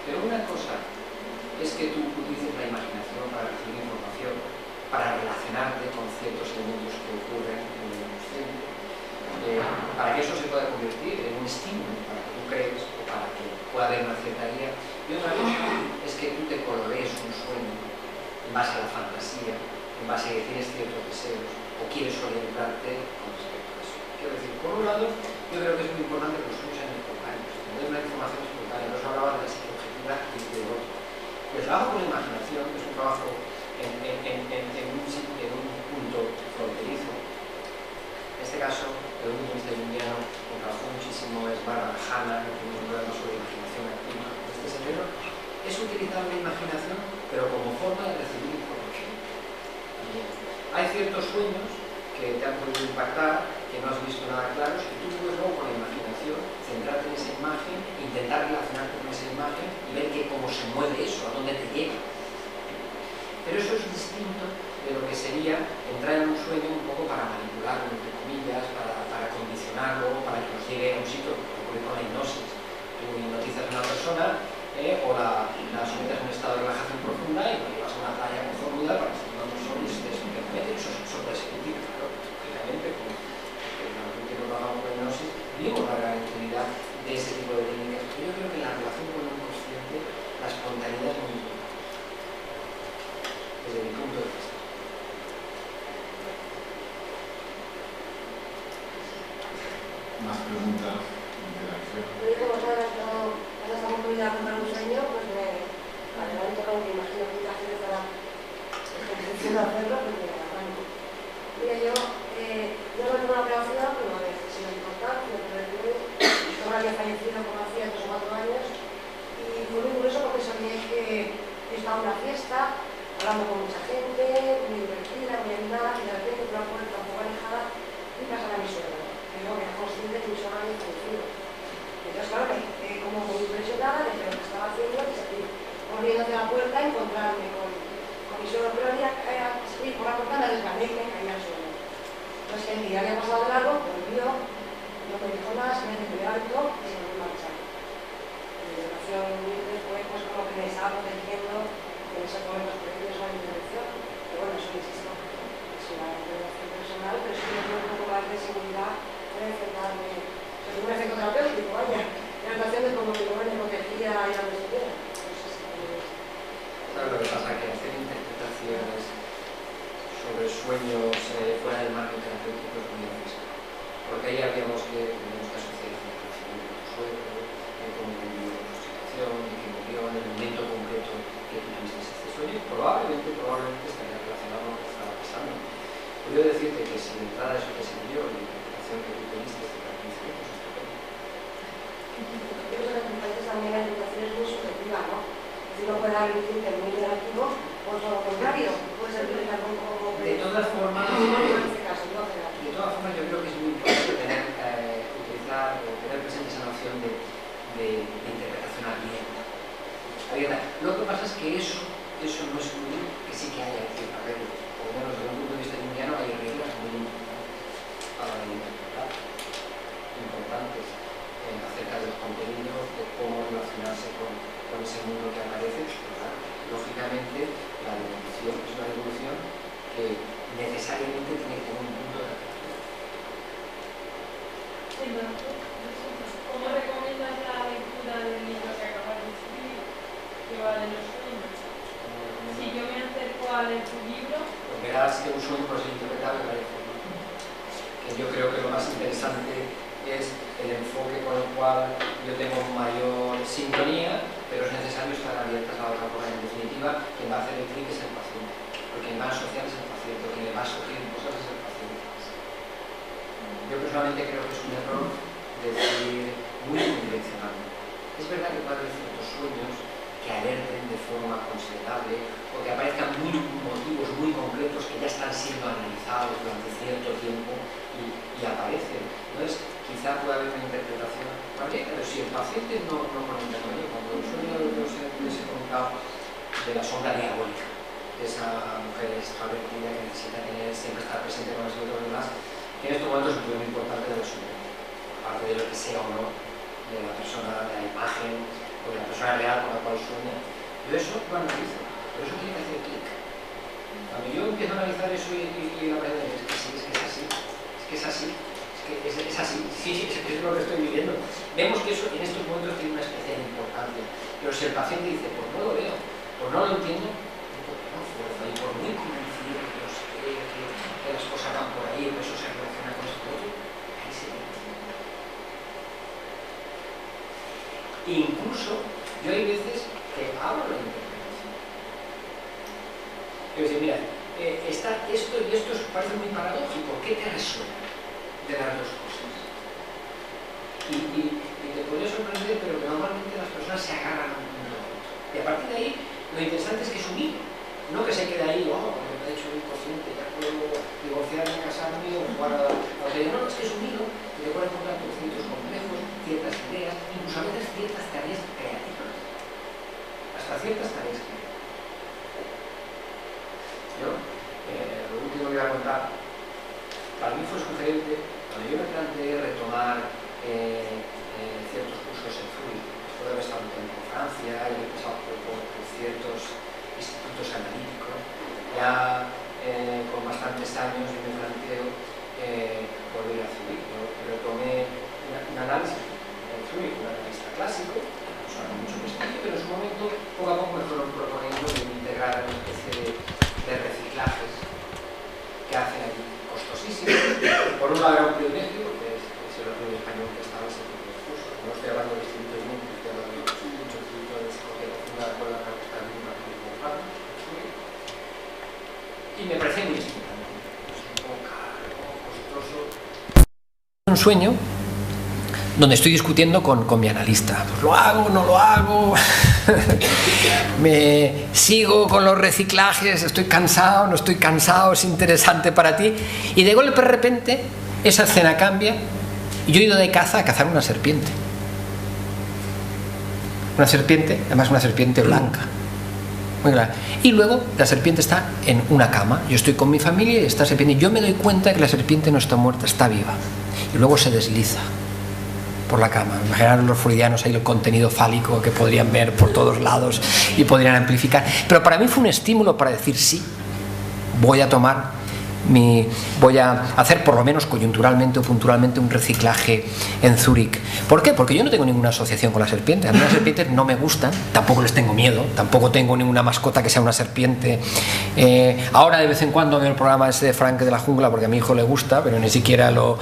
Pero una cosa es que tú utilices la imaginación para recibir información, para relacionarte con ciertos elementos que ocurren en el inconsciente, para que eso se pueda convertir en un estímulo, para que tú crees o para que pueda haber una cierta guía. Y otra cosa es que tú te colorees un sueño en base a la fantasía, en base a que tienes ciertos deseos o quieres orientarte con respecto a eso. Quiero decir, por un lado, yo creo que es muy importante que los sueños sean espontáneos, tener una información espontánea. No se hablaba de la psicología y de otro. El trabajo con la imaginación es un trabajo en un punto fronterizo. En este caso, el desde un punto de vista junguiano, que trabajó muchísimo es Barbara Hanna, que tiene un programa sobre imaginación activa. Este cerebro es utilizar la imaginación, pero como forma de recibir información. Hay ciertos sueños que te han podido impactar, que no has visto nada claros, y tú puedes luego con la imaginación centrarte en esa imagen, intentar relacionarte con esa imagen y ver cómo se mueve eso, a dónde te llega. Pero eso es distinto de lo que sería entrar en un sueño un poco para manipularlo, entre comillas, para condicionarlo, para que nos llegue a un sitio, como ocurre con la hipnosis. Tú hipnotizas a una persona o la sometes a un estado de relajación profunda y lo llevas a una playa conformada para que estés tomando sol y estés perfectamente. Eso puede ser útil, claro, lógicamente, como en que trabajamos con la hipnosis, vimos la gran utilidad de ese tipo de técnicas. Pero yo creo que en la relación con el inconsciente, la espontaneidad es muy importante, desde mi punto de vista. Más preguntas, interacción. Yo como sabes, cuando estamos con a comprar un sueño, pues me levanto con que imagino que hacer para ejercicio de hacerlo, pues me levanto. Mira, yo no tengo una operación, pero no había sido importante, yo había fallecido como hacía 3 o 4 años, y fue muy curioso porque soñé que estaba en una fiesta, hablando con mucha gente, muy divertida, muy animada, y de repente por una puerta un poco alejada, y pasaba a mi suegra. No, era consciente que mi suegra había fallecido. Entonces, claro, como muy impresionada de lo que estaba haciendo, y salir corriendo hacia la puerta a encontrarme con mi suegra, pero había salir por la puerta, la desgané y me caía al suelo. Entonces, el día había pasado de largo, volvió, no me dijo nada, se me levanto y se me volvió a marchar. Mi educación después, pues como que me estaba protegiendo en esos momentos previos a la intervención. Pero bueno, eso insisto, es una intervención personal, pero sí que tengo un poco más de seguridad. Soy un efecto terapéutico, vaya, la relación de como que no me protegía y la protegía. Claro, lo que pasa es que hacer interpretaciones sobre sueños fuera del marco terapéutico es muy difícil. Porque ahí habríamos que asociar el sueño, cómo vivió la situación, de qué murió, en el momento concreto que tú tuviste este sueño, y probablemente estaría relacionado con lo que estaba pasando. Puedo decirte que si de entrada eso te sirvió, que tú tuviste este ejercicio, pues estupendo. Yo creo que en países también la educación es muy subjetiva, ¿no? Si no puede haber un límite muy negativo, o todo lo contrario, puede ser que algo como... De todas formas, yo creo que es muy importante utilizar o tener presente esa noción de interpretación abierta. Lo que pasa es que eso no excluye que sí que haya cierta regla. Por lo menos desde un punto de vista junguiano hay reglas muy importantes para la interpretar, importantes acerca de los contenidos, de cómo relacionarse con ese mundo que aparece. Claro, lógicamente, la devolución es una devolución que necesariamente tiene que tener un punto de apertura. ¿Cómo recomiendas la lectura del libro que acabas de escribir, que va de los sueños? Si yo me acerco a leer tu libro... Pues verás que un sueño puede ser interpretado de varias formas. Que yo creo que lo más interesante es el enfoque con el cual yo tengo mayor sintonía, pero es necesario estar abiertas a la otra forma. En definitiva, quien va a hacer el clic es el paciente, porque quien va a asociar es el paciente, o quien le va a sugerir cosas es el paciente. Yo personalmente creo que es un error decir muy unidireccional. Es verdad que puede haber ciertos sueños que alerten de forma considerable o que aparezcan motivos muy concretos que ya están siendo analizados durante cierto tiempo y aparecen. Entonces, quizá pueda haber una interpretación correcta, pero si el paciente no conecta con ello, cuando el sueño de ese contado de la sombra diabólica, de esa mujer extravertida que necesita siempre estar presente con los otros demás, que en estos momentos es muy importante de resolver, aparte de lo que sea o no, de la persona, de la imagen, o de la persona real con la cual sueña. Yo eso lo analizo, pero eso tiene que hacer clic. Cuando yo empiezo a analizar eso y la verdad es que sí, es que es así, es así, sí, es lo que estoy viviendo. Vemos que eso en estos momentos tiene una especial importancia, pero si el paciente dice, pues no lo veo, pues no lo entiendo, no fuerza, y por muy convencido que las cosas van por ahí, o eso se relaciona con esto otro, ahí se ve. Incluso, yo hay veces que abro la interpretación. Quiero decir, mira, está esto y esto parece muy paradójico, ¿qué te resuena de las dos cosas? y te podría sorprender, pero que normalmente las personas se agarran a un punto. Y a partir de ahí, lo interesante es que es un hilo, no que se quede ahí, oh, me ha hecho un inconsciente, ya puedo divorciarme, casarme o jugar a la tele. No, es que es un hilo que te puede encontrar con ciertos complejos, ciertas ideas, incluso a veces ciertas tareas creativas. Hasta ciertas tareas creativas. Yo, lo último que voy a contar, para mí fue sugerente cuando yo me planteé retomar ciertos cursos en Zurich, después de haber estado un tiempo en Francia y haber pasado por ciertos institutos analíticos, ya con bastantes años yo me planteo volver a Zurich. Yo retomé un análisis en Zurich, un analista clásico, con mucho prestigio, pero en su momento poco a poco me fueron proponiendo de integrar una especie de reciclajes que hacen allí costosísimos. Por un lado era un privilegio, porque es el primer español que estaba en ese tipo de curso. No estoy hablando del Instituto de Munich, estoy hablando de mucho instituto de psicología profunda con la que está en una y me parecía muy estimulante. Es un poco caro, costoso. Un sueño donde estoy discutiendo con mi analista. Pues lo hago, no lo hago, me sigo con los reciclajes, estoy cansado, no estoy cansado, es interesante para ti. Y de golpe, de repente, esa escena cambia y yo he ido de caza a cazar una serpiente. Una serpiente, además una serpiente blanca. Muy claro. Y luego la serpiente está en una cama. Yo estoy con mi familia y esta serpiente. Y yo me doy cuenta que la serpiente no está muerta, está viva. Y luego se desliza por la cama. Imaginaros los freudianos ahí el contenido fálico que podrían ver por todos lados y podrían amplificar. Pero para mí fue un estímulo para decir sí, voy a hacer por lo menos coyunturalmente o puntualmente un reciclaje en Zúrich. ¿Por qué? Porque yo no tengo ninguna asociación con las serpientes. A mí las serpientes no me gustan, tampoco les tengo miedo, tampoco tengo ninguna mascota que sea una serpiente. Ahora de vez en cuando veo el programa ese de Frank de la jungla porque a mi hijo le gusta, pero ni siquiera lo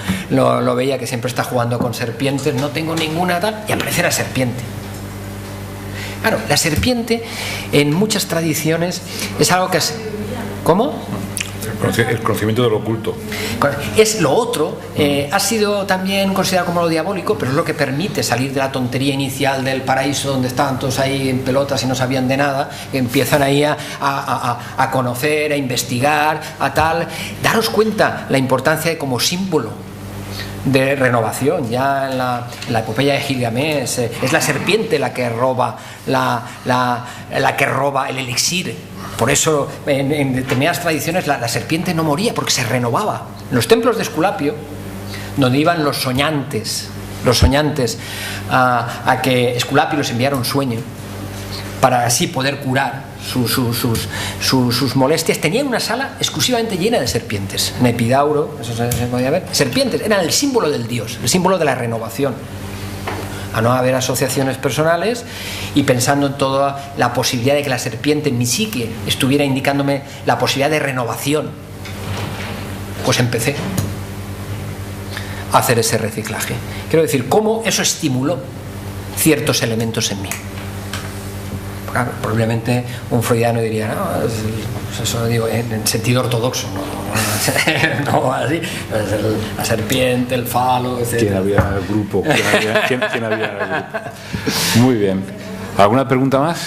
veía, que siempre está jugando con serpientes. No tengo ninguna tal, y aparece la serpiente. Claro, la serpiente en muchas tradiciones es algo que es... ¿Cómo? El conocimiento de lo oculto. Es lo otro, ha sido también considerado como lo diabólico, pero es lo que permite salir de la tontería inicial del paraíso donde estaban todos ahí en pelotas y no sabían de nada, que empiezan ahí a conocer, a investigar, a tal. Daros cuenta la importancia de como símbolo de renovación. Ya en la epopeya de Gilgamesh es la serpiente la que roba la que roba el elixir. Por eso en determinadas tradiciones la serpiente no moría, porque se renovaba. En los templos de Esculapio, donde iban los soñantes a que Esculapio les enviara un sueño para así poder curar sus molestias, tenían una sala exclusivamente llena de serpientes. En Epidauro, eso se podía ver, serpientes eran el símbolo del dios, el símbolo de la renovación. A no haber asociaciones personales y pensando en toda la posibilidad de que la serpiente en mi psique estuviera indicándome la posibilidad de renovación, pues empecé a hacer ese reciclaje. Quiero decir, cómo eso estimuló ciertos elementos en mí. Claro, probablemente un freudiano diría, no, eso digo en sentido ortodoxo, no así, la serpiente, el falo, etc. ¿Quién había en el grupo? ¿Quién había en el grupo? Muy bien. ¿Alguna pregunta más?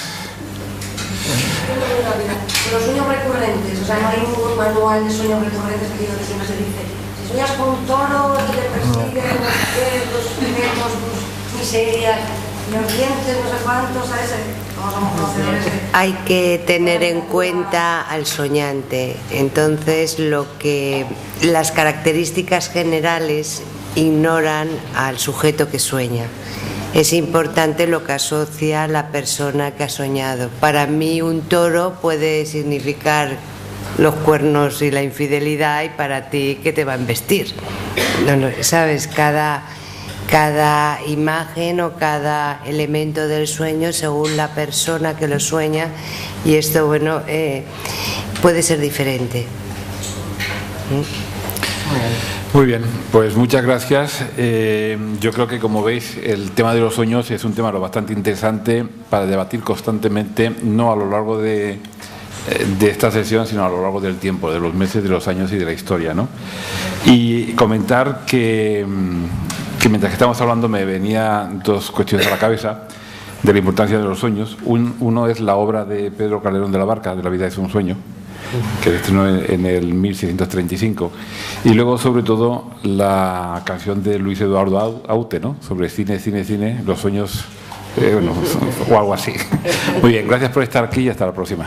Los sueños recurrentes, o sea, no hay ningún manual de sueños recurrentes aquí donde siempre se dice, si sueñas con un toro y te persiguen, no sé qué, los efectos, miserias, los dientes, no sé cuántos, ¿sabes? Hay que tener en cuenta al soñante. Entonces, las características generales ignoran al sujeto que sueña. Es importante lo que asocia la persona que ha soñado. Para mí un toro puede significar los cuernos y la infidelidad, y para ti que te va a embestir. No, ¿sabes? Cada imagen o cada elemento del sueño según la persona que lo sueña, y esto, bueno, puede ser diferente. Muy bien, pues muchas gracias. Yo creo que, como veis, el tema de los sueños es un tema bastante interesante para debatir constantemente, no a lo largo de esta sesión, sino a lo largo del tiempo, de los meses, de los años y de la historia, ¿no? Y comentar que que mientras que estamos hablando me venían dos cuestiones a la cabeza de la importancia de los sueños. Uno es la obra de Pedro Calderón de la Barca, de La vida es un sueño, que se estrenó en el 1635, y luego sobre todo la canción de Luis Eduardo Aute, ¿no?, sobre cine, cine, cine, los sueños, bueno, o algo así. Muy bien, gracias por estar aquí y hasta la próxima.